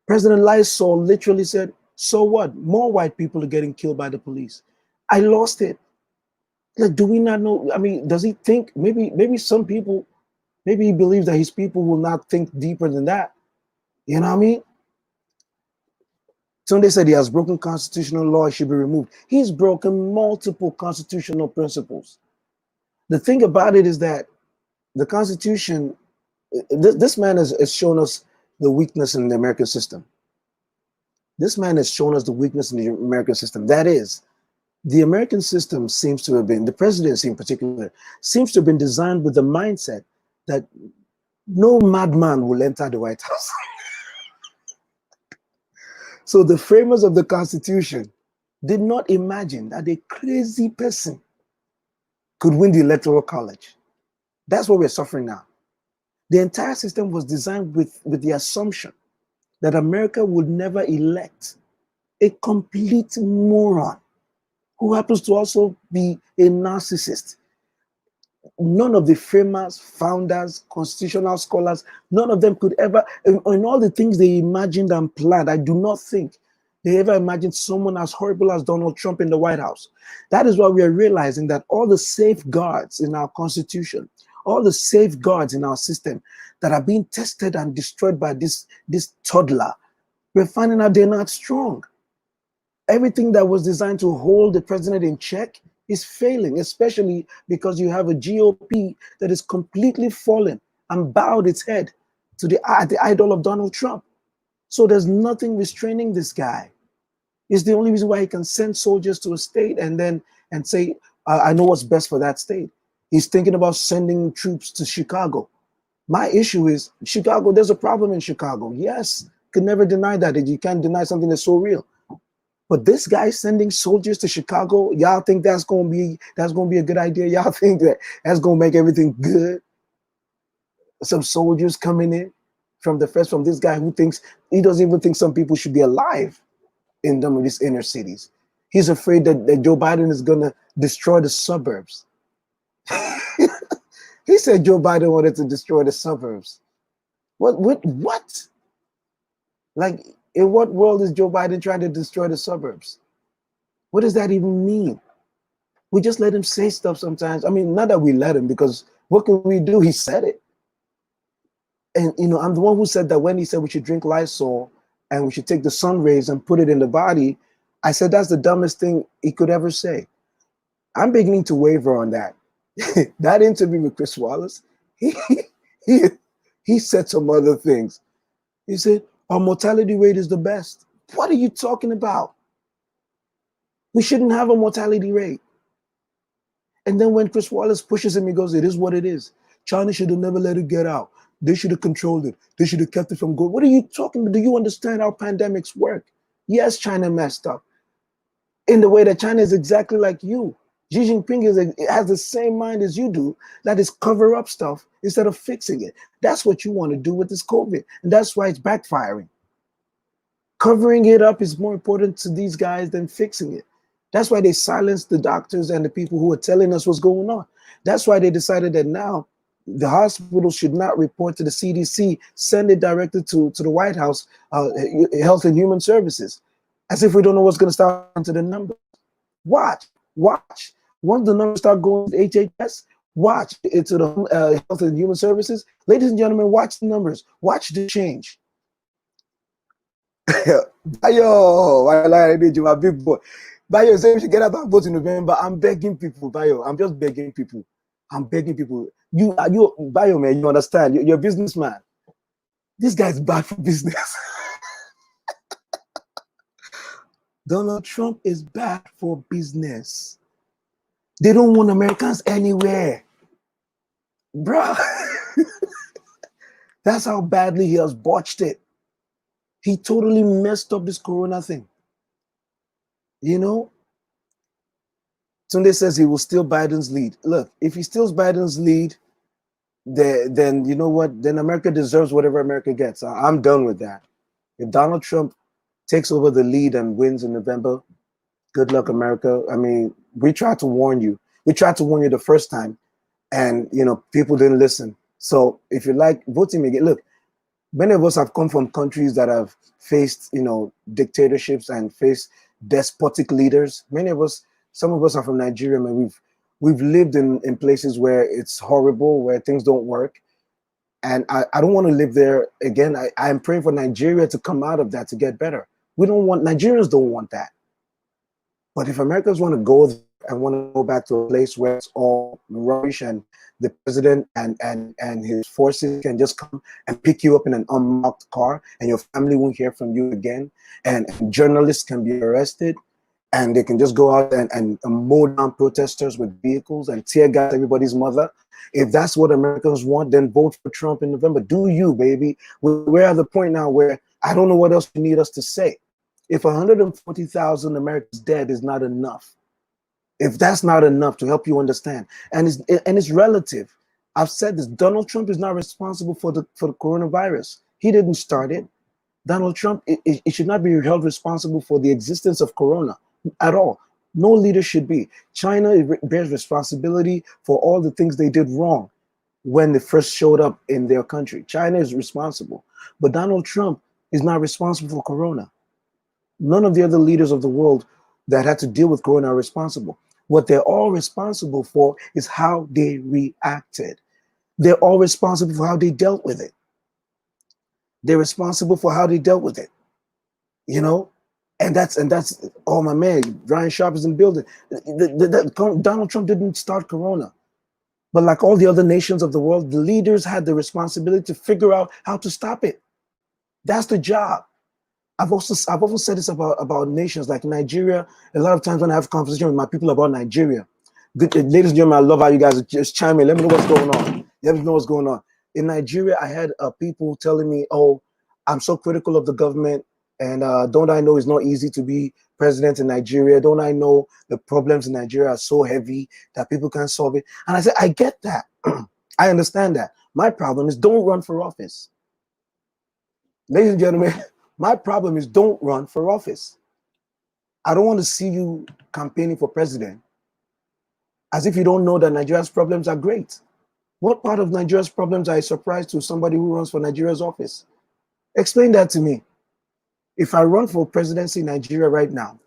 President Lysol literally said, so what? More white people are getting killed by the police. I lost it. Like, do we not know? I mean, does he think maybe some people, maybe he believes that his people will not think deeper than that? You know what I mean? Sunday said he has broken constitutional law, it should be removed. He's broken multiple constitutional principles. The thing about it is that the Constitution, this man has shown us the weakness in the American system. This man has shown us the weakness in the American system. That is, the American system seems to have been, the presidency in particular, seems to have been designed with the mindset that no madman will enter the White House. So the framers of the Constitution did not imagine that a crazy person could win the Electoral College. That's what we're suffering now. The entire system was designed with the assumption that America would never elect a complete moron who happens to also be a narcissist. None of the framers, founders, constitutional scholars, none of them could ever, in all the things they imagined and planned, I do not think they ever imagined someone as horrible as Donald Trump in the White House. That is why we are realizing that all the safeguards in our Constitution, all the safeguards in our system that are being tested and destroyed by this toddler, we're finding out they're not strong. Everything that was designed to hold the president in check is failing, especially because you have a GOP that is completely fallen and bowed its head to the idol of Donald Trump. So there's nothing restraining this guy. It's the only reason why he can send soldiers to a state and say, I know what's best for that state. He's thinking about sending troops to Chicago. My issue is Chicago, there's a problem in Chicago. Yes, can never deny that. You can't deny something that's so real. But this guy sending soldiers to Chicago, y'all think that's gonna be a good idea? Y'all think that that's gonna make everything good? Some soldiers coming in from this guy who thinks he doesn't even think some people should be alive in some of these inner cities. He's afraid that Joe Biden is gonna destroy the suburbs. He said Joe Biden wanted to destroy the suburbs. What? Like, in what world is Joe Biden trying to destroy the suburbs? What does that even mean? We just let him say stuff sometimes. I mean, not that we let him, because what can we do? He said it. And, I'm the one who said that when he said we should drink Lysol and we should take the sun rays and put it in the body, I said that's the dumbest thing he could ever say. I'm beginning to waver on that. That interview with Chris Wallace, he said some other things. He said, our mortality rate is the best. What are you talking about? We shouldn't have a mortality rate. And then when Chris Wallace pushes him, he goes, it is what it is. China should have never let it get out. They should have controlled it. They should have kept it from going. What are you talking about? Do you understand how pandemics work? Yes, China messed up in the way that China is exactly like you. Xi Jinping has the same mind as you do, that is cover up stuff instead of fixing it. That's what you want to do with this COVID. And that's why it's backfiring. Covering it up is more important to these guys than fixing it. That's why they silenced the doctors and the people who are telling us what's going on. That's why they decided that now the hospitals should not report to the CDC, send it directly to the White House, Health and Human Services, as if we don't know what's going to start into the numbers. Watch. Once the numbers start going to HHS, watch it to the Health and Human Services. Ladies and gentlemen, watch the numbers. Watch the change. Bayo, I need you, my big boy. Bayo, say we should get out and vote in November. I'm begging people, Bayo. I'm just begging people. I'm begging people. You, Bayo, man, you understand. You're a businessman. This guy's bad for business. Donald Trump is bad for business. They don't want Americans anywhere. Bruh. That's how badly he has botched it. He totally messed up this corona thing. You know? Tunde says he will steal Biden's lead. Look, if he steals Biden's lead, then you know what? Then America deserves whatever America gets. I'm done with that. If Donald Trump takes over the lead and wins in November, good luck, America. I mean, we tried to warn you. We tried to warn you the first time, and you know, people didn't listen. So if you like voting again, look, many of us have come from countries that have faced, you know, dictatorships and faced despotic leaders. Many of us, some of us are from Nigeria, and we've lived in places where it's horrible, where things don't work. And I don't want to live there again. I'm praying for Nigeria to come out of that, to get better. Nigerians don't want that. But if Americans want to go and want to go back to a place where it's all rubbish and the president and his forces can just come and pick you up in an unmarked car and your family won't hear from you again, and journalists can be arrested, and they can just go out and mow down protesters with vehicles and tear gas everybody's mother. If that's what Americans want, then vote for Trump in November. Do you, baby? We're at the point now where I don't know what else you need us to say. If 140,000 Americans dead is not enough, if that's not enough to help you understand, and it's relative. I've said this: Donald Trump is not responsible for the coronavirus. He didn't start it. Donald Trump, it should not be held responsible for the existence of corona at all. No leader should be. China bears responsibility for all the things they did wrong when they first showed up in their country. China is responsible, but Donald Trump is not responsible for corona. None of the other leaders of the world that had to deal with corona are responsible. What they're all responsible for is how they reacted. They're all responsible for how they dealt with it. They're responsible for how they dealt with it. You know, and that's oh my man, Ryan Sharp is in the building. Donald Trump didn't start corona, but like all the other nations of the world, the leaders had the responsibility to figure out how to stop it. That's the job. I've also said this about nations like Nigeria. A lot of times when I have conversation with my people about Nigeria, good ladies and gentlemen, I love how you guys just chime in. Let me know what's going on. Let me know what's going on. In Nigeria, I had people telling me, "Oh, I'm so critical of the government, and don't I know it's not easy to be president in Nigeria? Don't I know the problems in Nigeria are so heavy that people can't solve it?" And I said, I get that. I understand that. My problem is don't run for office. Ladies and gentlemen, my problem is don't run for office. I don't want to see you campaigning for president as if you don't know that Nigeria's problems are great. What part of Nigeria's problems are a surprise to somebody who runs for Nigeria's office? Explain that to me. If I run for presidency in Nigeria right now,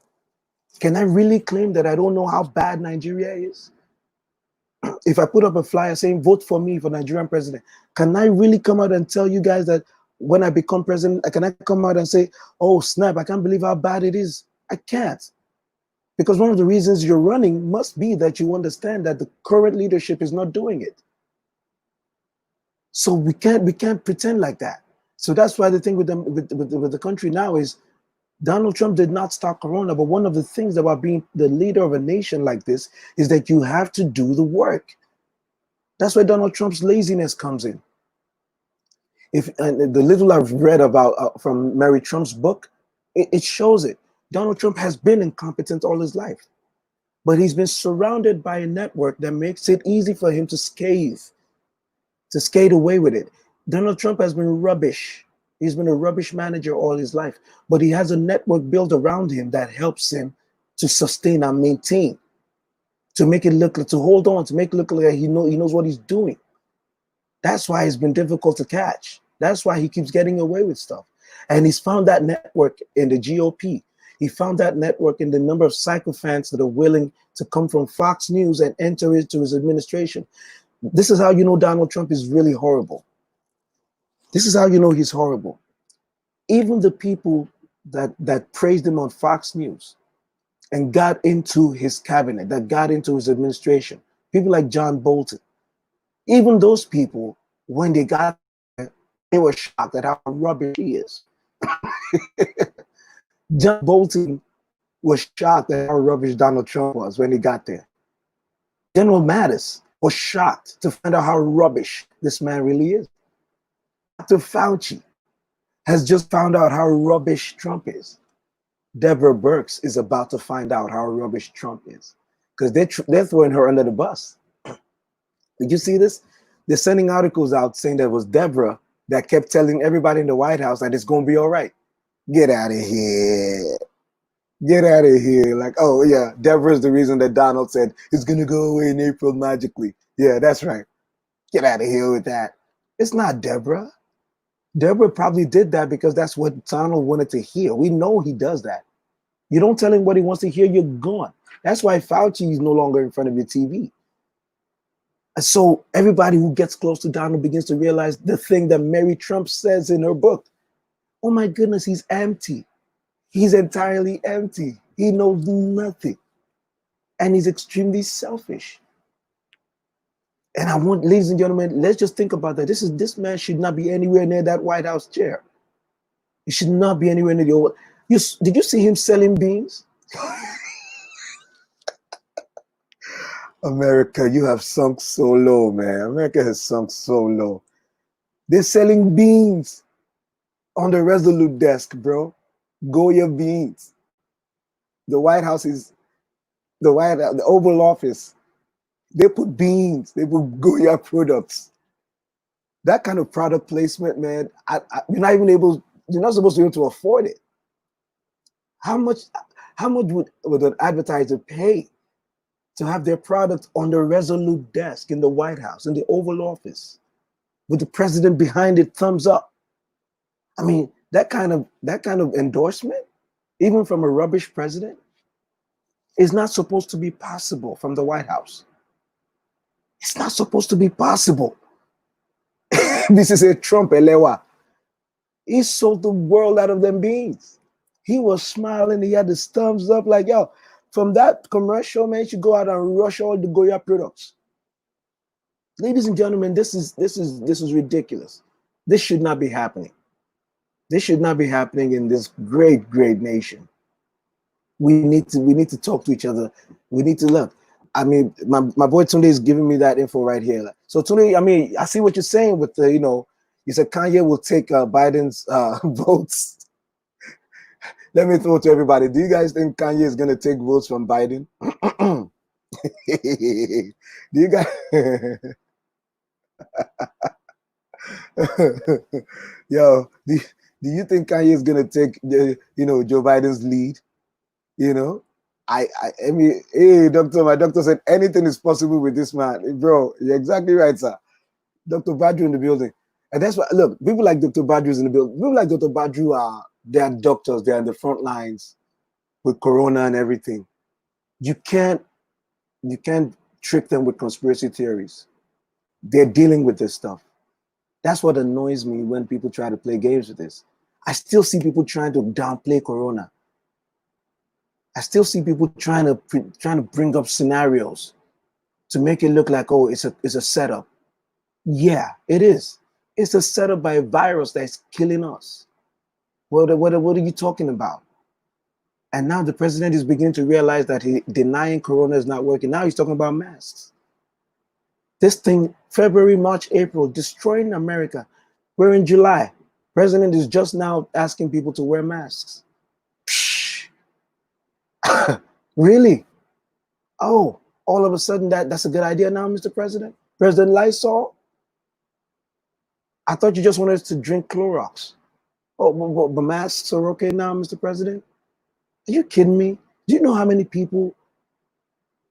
can I really claim that I don't know how bad Nigeria is? If I put up a flyer saying vote for me for Nigerian president, can I really come out and tell you guys that when I become president, can I come out and say, oh snap, I can't believe how bad it is? I can't. Because one of the reasons you're running must be that you understand that the current leadership is not doing it. So we can't pretend like that. So that's why the thing with the country now is Donald Trump did not start corona, but one of the things about being the leader of a nation like this is that you have to do the work. That's where Donald Trump's laziness comes in. And the little I've read about from Mary Trump's book, it shows it. Donald Trump has been incompetent all his life, but he's been surrounded by a network that makes it easy for him to skate away with it. Donald Trump has been rubbish. He's been a rubbish manager all his life, but he has a network built around him that helps him to sustain and maintain, to make it look, to hold on, to make it look like he knows what he's doing. That's why it's been difficult to catch. That's why he keeps getting away with stuff. And he's found that network in the GOP. He found that network in the number of sycophants that are willing to come from Fox News and enter into his administration. This is how you know Donald Trump is really horrible. This is how you know he's horrible. Even the people that praised him on Fox News and got into his cabinet, that got into his administration, people like John Bolton, even those people, when they got there, they were shocked at how rubbish he is. John Bolton was shocked at how rubbish Donald Trump was when he got there. General Mattis was shocked to find out how rubbish this man really is. Dr. Fauci has just found out how rubbish Trump is. Deborah Birx is about to find out how rubbish Trump is, because they're throwing her under the bus. Did you see this? They're sending articles out saying that it was Deborah that kept telling everybody in the White House that it's going to be all right. Get out of here. Get out of here. Like, oh, yeah, Deborah is the reason that Donald said it's going to go away in April magically. Yeah, that's right. Get out of here with that. It's not Deborah. Deborah probably did that because that's what Donald wanted to hear. We know he does that. You don't tell him what he wants to hear, you're gone. That's why Fauci is no longer in front of your TV. And so everybody who gets close to Donald begins to realize the thing that Mary Trump says in her book. Oh my goodness, he's empty. He's entirely empty. He knows nothing. And he's extremely selfish. And I want, ladies and gentlemen, let's just think about that. This man should not be anywhere near that White House chair. He should not be anywhere near the. Did you see him selling beans? America, you have sunk so low, man. America has sunk so low. They're selling beans on the Resolute desk, bro. Goya beans. The White House is the Oval Office. They put beans. They put Goya products. That kind of product placement, man. You're not even able. You're not supposed to be able to afford it. How much would an advertiser pay to have their product on the Resolute desk in the White House, in the Oval Office, with the president behind it, thumbs up? I mean, that kind of endorsement, even from a rubbish president, is not supposed to be possible from the White House. It's not supposed to be possible. This is a Trump elewa. He sold the world out of them beans. He was smiling. He had his thumbs up like, yo, from that commercial, man, you should go out and rush all the Goya products. Ladies and gentlemen, this is ridiculous. This should not be happening. This should not be happening in this great, great nation. We need to talk to each other. We need to look. I mean, my boy Tunde is giving me that info right here. So Tunde, I mean, I see what you're saying with the, you said Kanye will take Biden's votes. Let me throw it to everybody. Do you guys think Kanye is going to take votes from Biden? Do you guys? Yo, do you think Kanye is going to take Joe Biden's lead? I mean, hey, doctor, my doctor said anything is possible with this man. Bro, you're exactly right, sir. Dr. Badru in the building. And that's why, look, people like Dr. Badru is in the building. People like Dr. Badru they are doctors. They are in the front lines with Corona and everything. You can't trick them with conspiracy theories. They're dealing with this stuff. That's what annoys me when people try to play games with this. I still see people trying to downplay Corona. I still see people trying to bring up scenarios to make it look like, oh, it's a setup. Yeah, it is. It's a setup by a virus that's killing us. What are you talking about? And now the president is beginning to realize that denying Corona is not working. Now he's talking about masks. This thing, February, March, April, destroying America. We're in July. President is just now asking people to wear masks. Really? Oh, all of a sudden that's a good idea now, Mr. President? President Lysol? I thought you just wanted us to drink Clorox. Oh, but masks are okay now, Mr. President? Are you kidding me? Do you know how many people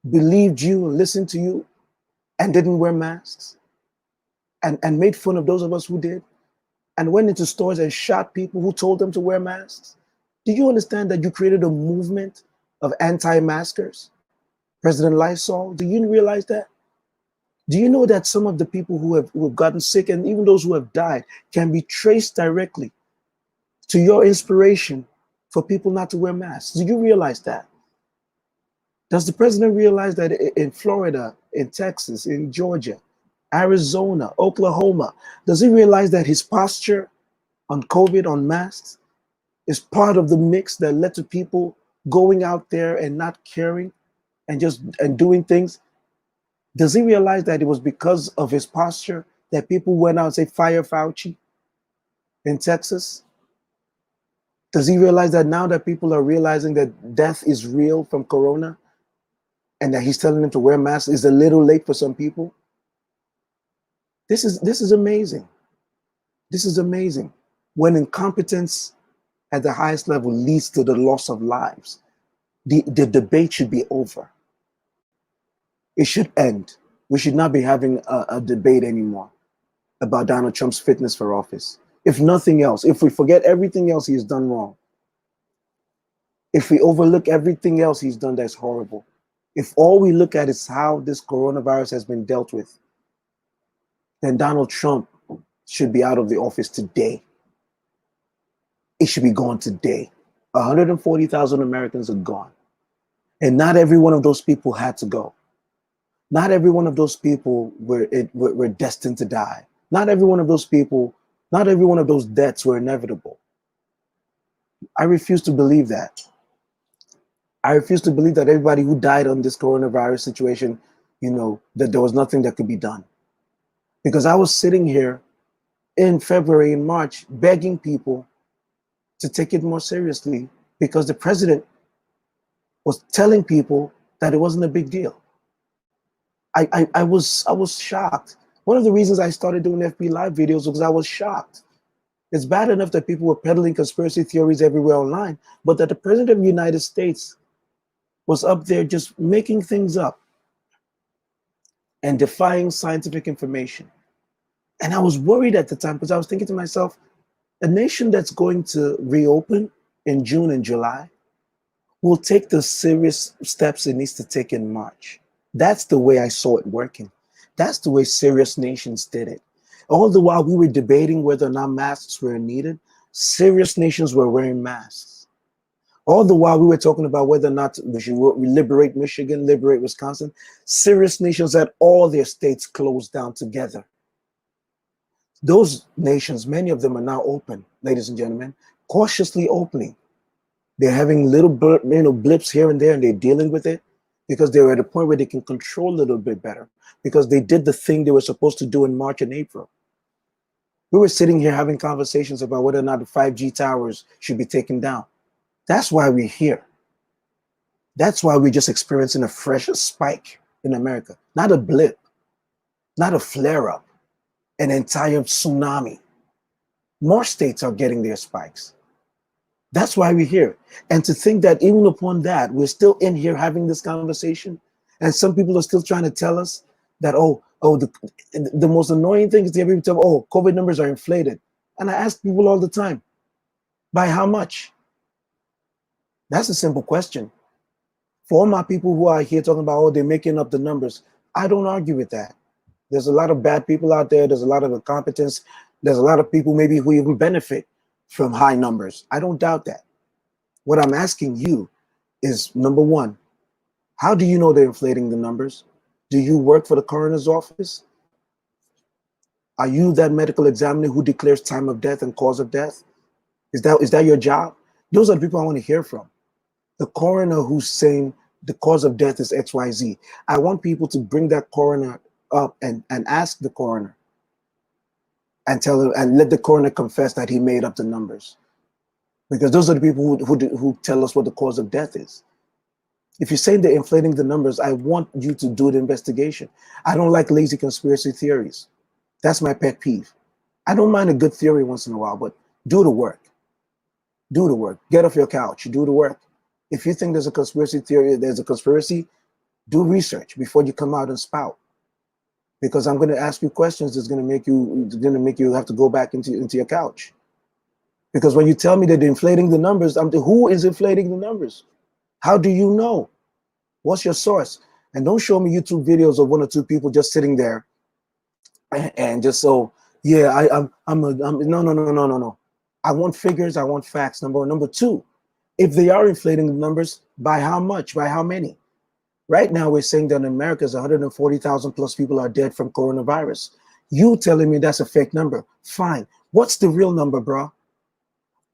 believed you and listened to you and didn't wear masks? And made fun of those of us who did? And went into stores and shot people who told them to wear masks? Do you understand that you created a movement of anti-maskers? President Lysol, do you realize that? Do you know that some of the people who have gotten sick and even those who have died can be traced directly to your inspiration for people not to wear masks? Do you realize that? Does the president realize that in Florida, in Texas, in Georgia, Arizona, Oklahoma, does he realize that his posture on COVID, on masks, is part of the mix that led to people going out there and not caring and just and doing things? Does he realize that it was because of his posture that people went out and say, fire Fauci in Texas? Does he realize that now that people are realizing that death is real from corona and that he's telling them to wear masks is a little late for some people? This is amazing. This is amazing. When incompetence at the highest level leads to the loss of lives, the debate should be over. It should end. We should not be having a debate anymore about Donald Trump's fitness for office. If nothing else, if we forget everything else he's done wrong, if we overlook everything else he's done that's horrible, if all we look at is how this coronavirus has been dealt with, then Donald Trump should be out of the office today. It should be gone today. 140,000 Americans are gone. And not every one of those people had to go. Not every one of those people were destined to die. Not every one of those people, not every one of those deaths were inevitable. I refuse to believe that. I refuse to believe that everybody who died on this coronavirus situation, that there was nothing that could be done. Because I was sitting here in February and March begging people to take it more seriously because the president was telling people that it wasn't a big deal. I was shocked. One of the reasons I started doing FB Live videos was because I was shocked. It's bad enough that people were peddling conspiracy theories everywhere online, but that the president of the United States was up there just making things up and defying scientific information. And I was worried at the time because I was thinking to myself, a nation that's going to reopen in June and July will take the serious steps it needs to take in March. That's the way I saw it working. That's the way serious nations did it. All the while we were debating whether or not masks were needed, serious nations were wearing masks. All the while we were talking about whether or not we should liberate Michigan, liberate Wisconsin, serious nations had all their states closed down together. Those nations, many of them are now open, ladies and gentlemen, cautiously opening. They're having little blips here and there, and they're dealing with it because they're at a point where they can control a little bit better because they did the thing they were supposed to do in March and April. We were sitting here having conversations about whether or not the 5G towers should be taken down. That's why we're here. That's why we're just experiencing a fresh spike in America, not a blip, not a flare-up. An entire tsunami. More states are getting their spikes. That's why we're here. And to think that even upon that, we're still in here having this conversation, and some people are still trying to tell us that, the most annoying thing is to hear people tell, COVID numbers are inflated. And I ask people all the time, by how much? That's a simple question. For all my people who are here talking about, they're making up the numbers, I don't argue with that. There's a lot of bad people out there. There's a lot of incompetence. There's a lot of people maybe who even benefit from high numbers. I don't doubt that. What I'm asking you is, number one, how do you know they're inflating the numbers? Do you work for the coroner's office? Are you that medical examiner who declares time of death and cause of death? Is that your job? Those are the people I want to hear from. The coroner who's saying the cause of death is XYZ. I want people to bring that coroner up and ask the coroner and tell him and let the coroner confess that he made up the numbers, because those are the people who tell us what the cause of death is. If you're saying they're inflating the numbers, I want you to do the investigation. I don't like lazy conspiracy theories. That's my pet peeve. I don't mind a good theory once in a while, but do the work. Do the work. Get off your couch. Do the work. If you think there's a conspiracy theory, there's a conspiracy, do research before you come out and spout. Because I'm going to ask you questions that's going to make you have to go back into your couch. Because when you tell me that they're inflating the numbers, who is inflating the numbers? How do you know? What's your source? And don't show me YouTube videos of one or two people just sitting there and just so, yeah, I'm no. I want figures, I want facts, number one. Number two, if they are inflating the numbers, by how much, by how many? Right now, we're saying that in America, 140,000 plus people are dead from coronavirus. You telling me that's a fake number? Fine. What's the real number, bro?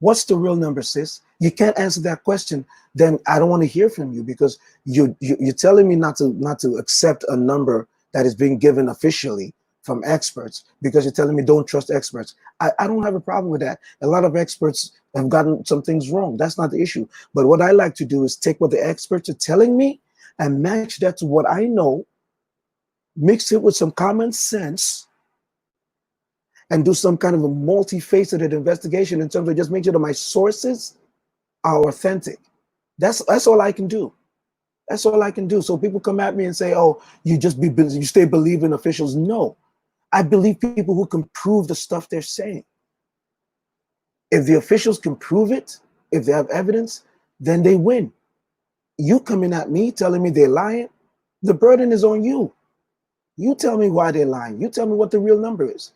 What's the real number, sis? You can't answer that question. Then I don't want to hear from you because you're telling me not to accept a number that is being given officially from experts because you're telling me don't trust experts. I don't have a problem with that. A lot of experts have gotten some things wrong. That's not the issue. But what I like to do is take what the experts are telling me and match that to what I know, mix it with some common sense, and do some kind of a multifaceted investigation in terms of just making sure that my sources are authentic. That's all I can do. That's all I can do. So people come at me and say, "Oh, you stay believing officials." No, I believe people who can prove the stuff they're saying. If the officials can prove it, if they have evidence, then they win. You coming at me telling me they're lying, the burden is on you. You tell me why they're lying. You tell me what the real number is.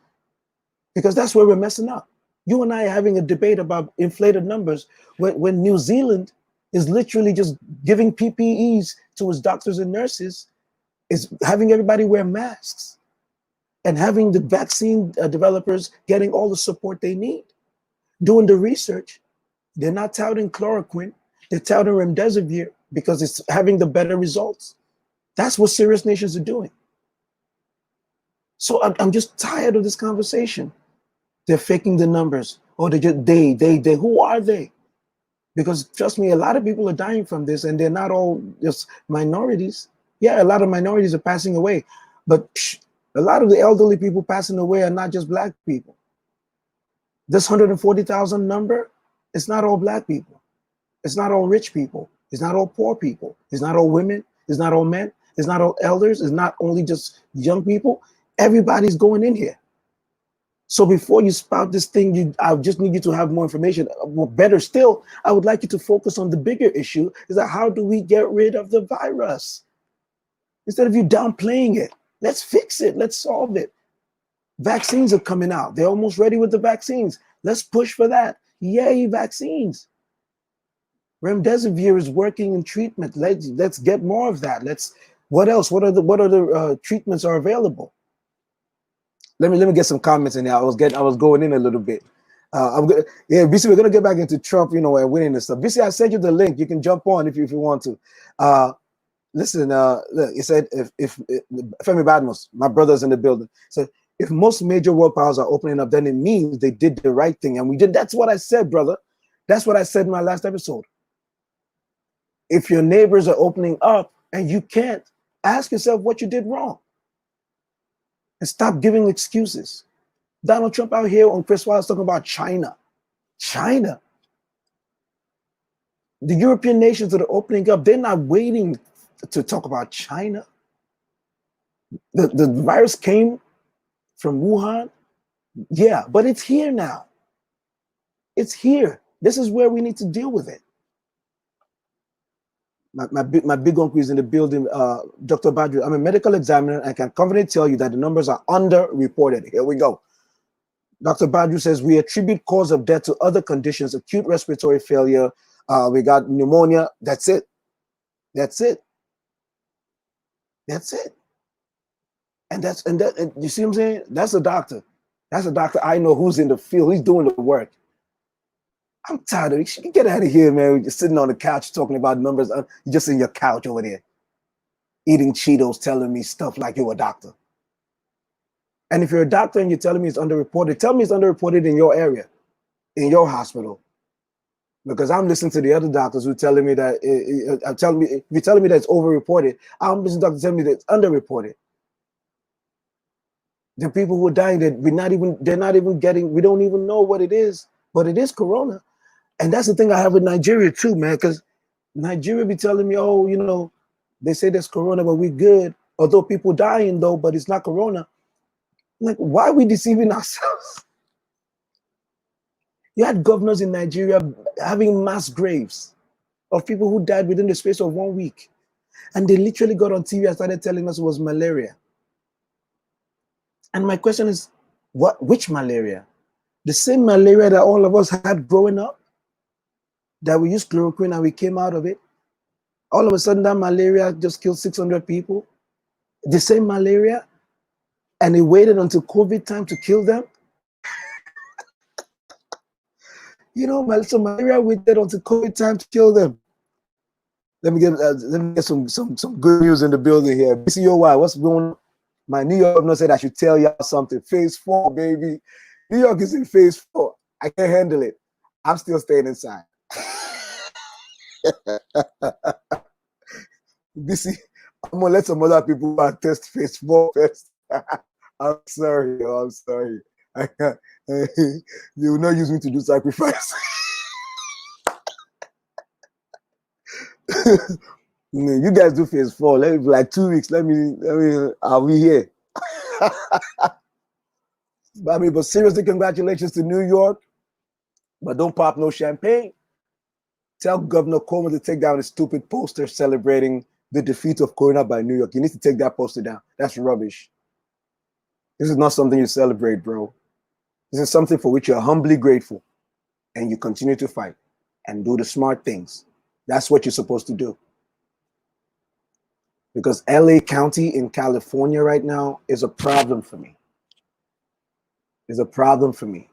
Because that's where we're messing up. You and I are having a debate about inflated numbers when New Zealand is literally just giving PPEs to its doctors and nurses, is having everybody wear masks and having the vaccine developers getting all the support they need. Doing the research, they're not touting chloroquine, they're touting remdesivir because it's having the better results. That's what serious nations are doing. So I'm just tired of this conversation. They're faking the numbers. Oh, they. Who are they? Because trust me, a lot of people are dying from this, and they're not all just minorities. Yeah, a lot of minorities are passing away, but a lot of the elderly people passing away are not just black people. This 140,000 number, it's not all black people. It's not all rich people. It's not all poor people. It's not all women. It's not all men. It's not all elders. It's not only just young people. Everybody's going in here. So before you spout this thing, I just need you to have more information. Well, better still, I would like you to focus on the bigger issue, is that how do we get rid of the virus? Instead of you downplaying it, let's fix it. Let's solve it. Vaccines are coming out. They're almost ready with the vaccines. Let's push for that. Yay, vaccines. Remdesivir is working in treatment. Let's get more of that. What else? What other treatments are available? Let me get some comments in there. I was going in a little bit. BC, we're gonna get back into Trump, and winning and stuff. BC, I sent you the link. You can jump on if you want to. Listen, look, it said if Femi Badmus, my brother's in the building, said if most major world powers are opening up, then it means they did the right thing, and we did. That's what I said, brother. That's what I said in my last episode. If your neighbors are opening up and you can't, ask yourself what you did wrong. And stop giving excuses. Donald Trump out here on Chris Wallace talking about China. China. The European nations that are opening up, they're not waiting to talk about China. The virus came from Wuhan. Yeah, but it's here now. It's here. This is where we need to deal with it. My big uncle is in the building, Dr. Badru. I'm a medical examiner and can confidently tell you that the numbers are underreported. Here we go. Dr. Badru says we attribute cause of death to other conditions, acute respiratory failure. We got pneumonia. That's it. That's it. That's it. And you see what I'm saying? That's a doctor. That's a doctor I know who's in the field. He's doing the work. I'm tired of it. You get out of here, man. You're just sitting on the couch talking about numbers. You're just in your couch over there, eating Cheetos, telling me stuff like you're a doctor. And if you're a doctor and you're telling me it's underreported, tell me it's underreported in your area, in your hospital. Because I'm listening to the other doctors who are telling me that if you're telling me that it's overreported, I'm listening to doctors telling me that it's underreported. The people who are dying that they're not even getting, we don't even know what it is, but it is corona. And that's the thing I have with Nigeria too, man, because Nigeria be telling me, oh, they say there's corona, but we're good. Although people dying though, but it's not corona. Like, why are we deceiving ourselves? You had governors in Nigeria having mass graves of people who died within the space of 1 week. And they literally got on TV and started telling us it was malaria. And my question is, which malaria? The same malaria that all of us had growing up, that we used chloroquine and we came out of it. All of a sudden, that malaria just killed 600 people. The same malaria, and it waited until COVID time to kill them. You know, so malaria waited until COVID time to kill them. Let me get some good news in the building here. BCOY, what's going on? My New York governor said I should tell y'all something. Phase 4, baby. New York is in phase 4. I can't handle it. I'm still staying inside. BC, I'm gonna let some other people test phase 4 first. I'm sorry. I'm sorry. They will not use me to do sacrifice. You guys do phase 4. Let me like 2 weeks. Let me. I'll be here. But seriously, congratulations to New York. But don't pop no champagne. Tell Governor Cuomo to take down his stupid poster celebrating the defeat of Corona by New York. You need to take that poster down. That's rubbish. This is not something you celebrate, bro. This is something for which you're humbly grateful. And you continue to fight and do the smart things. That's what you're supposed to do. Because LA County in California right now is a problem for me. Is a problem for me.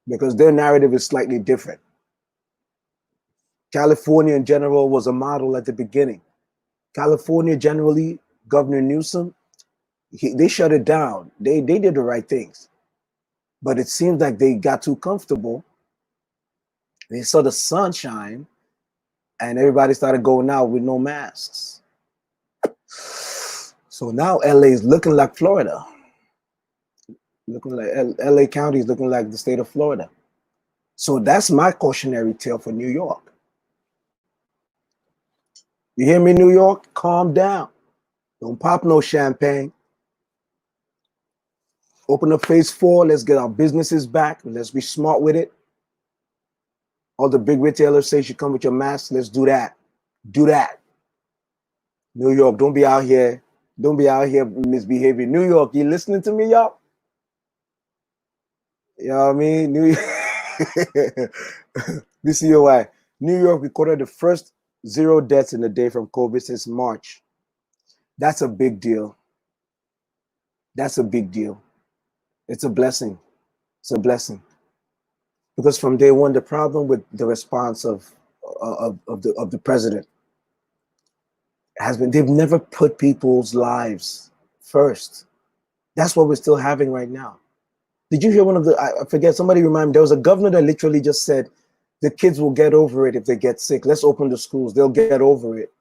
Because their narrative is slightly different. California in general was a model at the beginning. California generally, Governor Newsom, they shut it down. They did the right things. But it seems like they got too comfortable. They saw the sunshine and everybody started going out with no masks. So now LA is looking like Florida. Looking like LA County is looking like the state of Florida. So that's my cautionary tale for New York. You hear me, New York? Calm down. Don't pop no champagne. Open up phase 4. Let's get our businesses back. Let's be smart with it. All the big retailers say you should come with your mask. Let's do that. Do that. New York, don't be out here. Don't be out here misbehaving. New York, you listening to me, y'all? You know what I mean? New York. BCOI. New York recorded the first 0 deaths in a day from COVID since March. That's a big deal. That's a big deal. It's a blessing. It's a blessing. Because from day one, the problem with the response of the president has been they've never put people's lives first. That's what we're still having right now. Did you hear one of the, I forget, somebody remind me, there was a governor that literally just said, the kids will get over it if they get sick. Let's open the schools. They'll get over it.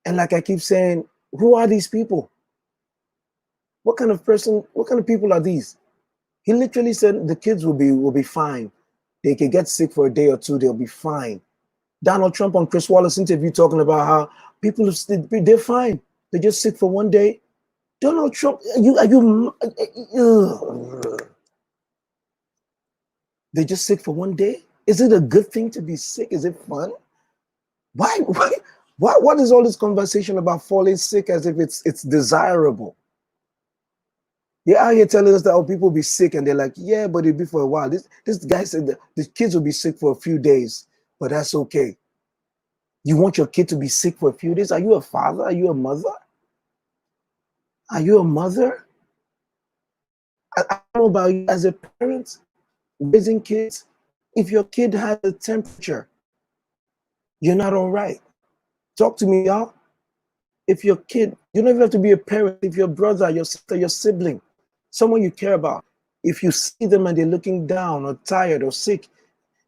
And like I keep saying, who are these people? What kind of people are these? He literally said the kids will be fine. They can get sick for a day or two, they'll be fine. Donald Trump on Chris Wallace interview talking about how people they're fine. They're just sick for 1 day. Donald Trump, they're just sick for 1 day? Is it a good thing to be sick? Is it fun? What is all this conversation about falling sick as if it's desirable? You're out here telling us that people will be sick and they're like, yeah, but it'll be for a while. This guy said that the kids will be sick for a few days, but that's okay. You want your kid to be sick for a few days? Are you a father? Are you a mother? Are you a mother? I don't know about you as a parent raising kids. If your kid has a temperature, you're not all right. Talk to me, y'all. If your kid, you don't even have to be a parent. If your brother, your sister, your sibling, someone you care about, if you see them and they're looking down or tired or sick,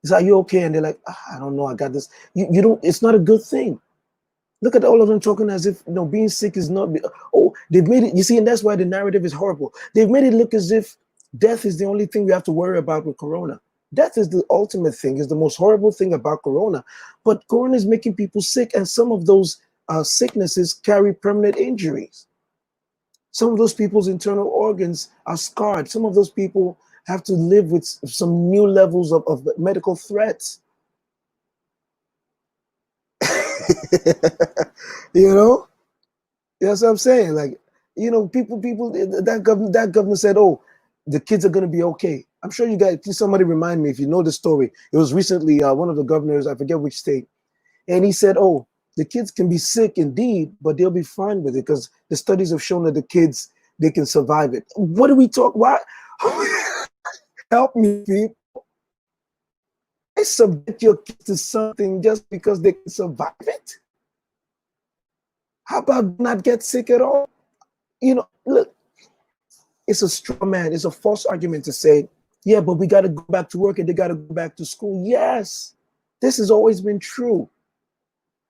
it's like, are you okay? And they're like, I don't know, I got this. You don't, it's not a good thing. Look at all of them talking as if, being sick is not, they've made it, you see, and that's why the narrative is horrible. They've made it look as if death is the only thing we have to worry about with Corona. Death is the ultimate thing, is the most horrible thing about Corona. But Corona is making people sick, and some of those sicknesses carry permanent injuries. Some of those people's internal organs are scarred. Some of those people have to live with some new levels of medical threats. You know, that's what I'm saying. Like, you know, people, that governor said, "Oh, the kids are gonna be okay." I'm sure you guys. Please, somebody remind me if you know the story. It was recently one of the governors, I forget which state, and he said, "Oh, the kids can be sick indeed, but they'll be fine with it because the studies have shown that the kids they can survive it." What do we talk? Why? Help me, people. I subject your kids to something just because they can survive it. How about not get sick at all? You know, look, it's a straw man. It's a false argument to say, yeah, but we got to go back to work and they got to go back to school. Yes, this has always been true.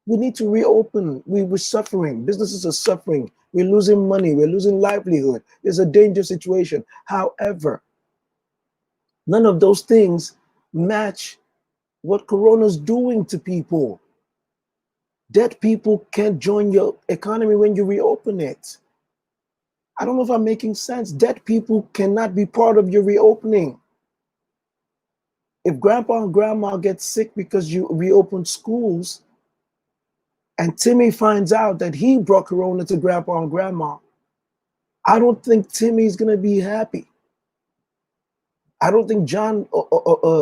We need to reopen. We're suffering. Businesses are suffering. We're losing money. We're losing livelihood. It's a dangerous situation. However, none of those things match what Corona's doing to people. Dead people can't join your economy when you reopen it. I don't know if I'm making sense. Dead people cannot be part of your reopening. If grandpa and grandma get sick because you reopen schools and Timmy finds out that he brought Corona to grandpa and grandma, I don't think Timmy's going to be happy. I don't think John,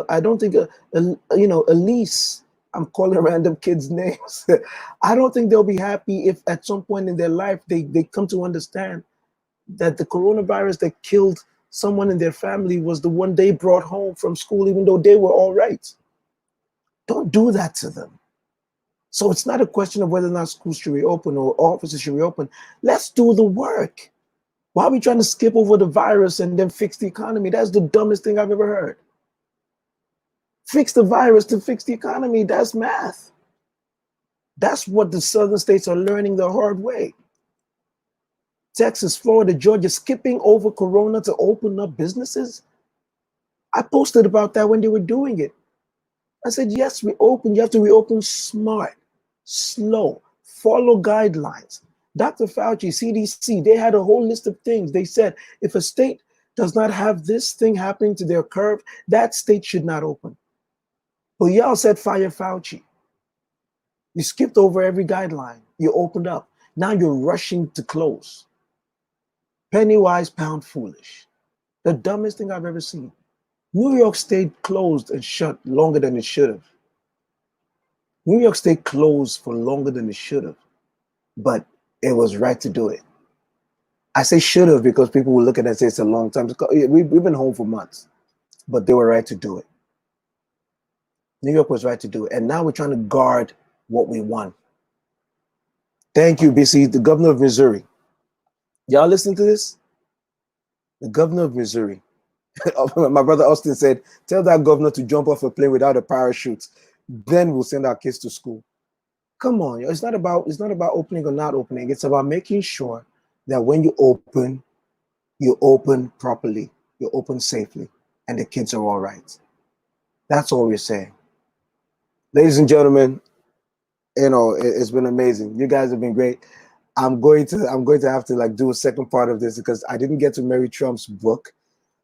I don't think, you know, Elise, I'm calling random kids' names. I don't think they'll be happy if at some point in their life they come to understand that the coronavirus that killed someone in their family was the one they brought home from school, even though they were all right. Don't do that to them. So it's not a question of whether or not schools should reopen or offices should reopen. Let's do the work. Why are we trying to skip over the virus and then fix the economy? That's the dumbest thing I've ever heard. Fix the virus to fix the economy. That's math. That's what the southern states are learning the hard way. Texas, Florida, Georgia, skipping over Corona to open up businesses. I posted about that when they were doing it. I said, yes, reopen. You have to reopen smart, slow, follow guidelines. Dr. Fauci, CDC, they had a whole list of things. They said if a state does not have this thing happening to their curve, that state should not open. But y'all said fire Fauci. You skipped over every guideline. You opened up. Now you're rushing to close. Penny wise, pound foolish. The dumbest thing I've ever seen. New York State closed and shut longer than it should have. New York State closed for longer than it should have, but it was right to do it. I say should have because people will look at it and say it's a long time. We've been home for months, but they were right to do it. New York was right to do it. And now we're trying to guard what we won. Thank you, BC, the governor of Missouri. Y'all listen to this? The governor of Missouri. My brother Austin said, tell that governor to jump off a plane without a parachute. Then we'll send our kids to school. Come on, it's not about opening or not opening. It's about making sure that when you open properly, you open safely, and the kids are all right. That's all we're saying. Ladies and gentlemen, you know, it's been amazing. You guys have been great. I'm going to have to like do a second part of this because I didn't get to Mary Trump's book.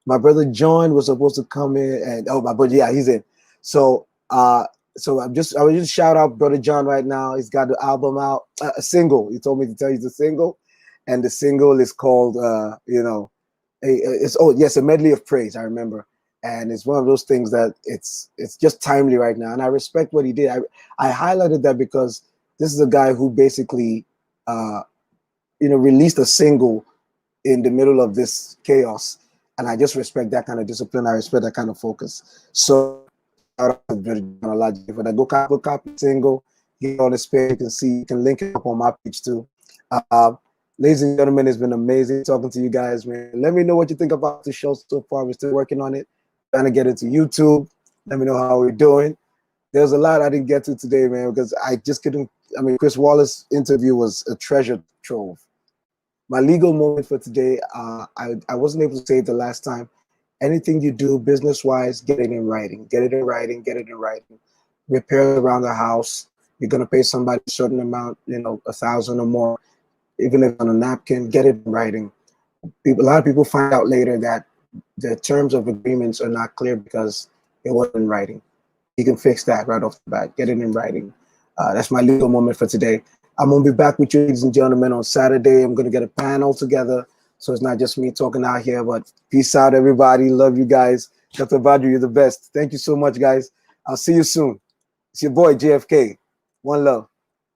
My brother John was supposed to come in, and my brother, yeah, he's in. So I will just shout out brother John right now. He's got the album out, a single. He told me to tell you the single, and the single is called you know, a medley of praise. I remember, and it's one of those things that it's just timely right now, and I respect what he did. I highlighted that because this is a guy who basically you know, released a single in the middle of this chaos. And I just respect that kind of discipline. I respect that kind of focus. So shout out to John for that. Go copy the single, get on this page. You can see, you can link it up on my page too. Ladies and gentlemen, it's been amazing talking to you guys, man. Let me know what you think about the show so far. We're still working on it. Trying to get into YouTube. Let me know how we're doing. There's a lot I didn't get to today, man, because I just couldn't. I mean, Chris Wallace's interview was a treasure trove. My legal moment for today, I wasn't able to say it the last time. Anything you do business-wise, get it in writing. Get it in writing. Get it in writing. Repairs around the house. You're going to pay somebody a certain amount, you know, 1,000 or more, even if on a napkin, get it in writing. A lot of people find out later that the terms of agreements are not clear because it wasn't in writing. You can fix that right off the bat. Get it in writing. That's my legal moment for today. I'm going to be back with you, ladies and gentlemen, on Saturday. I'm going to get a panel together, so it's not just me talking out here, but peace out, everybody. Love you guys. Dr. Badru, you're the best. Thank you so much, guys. I'll see you soon. It's your boy, JFK. One love.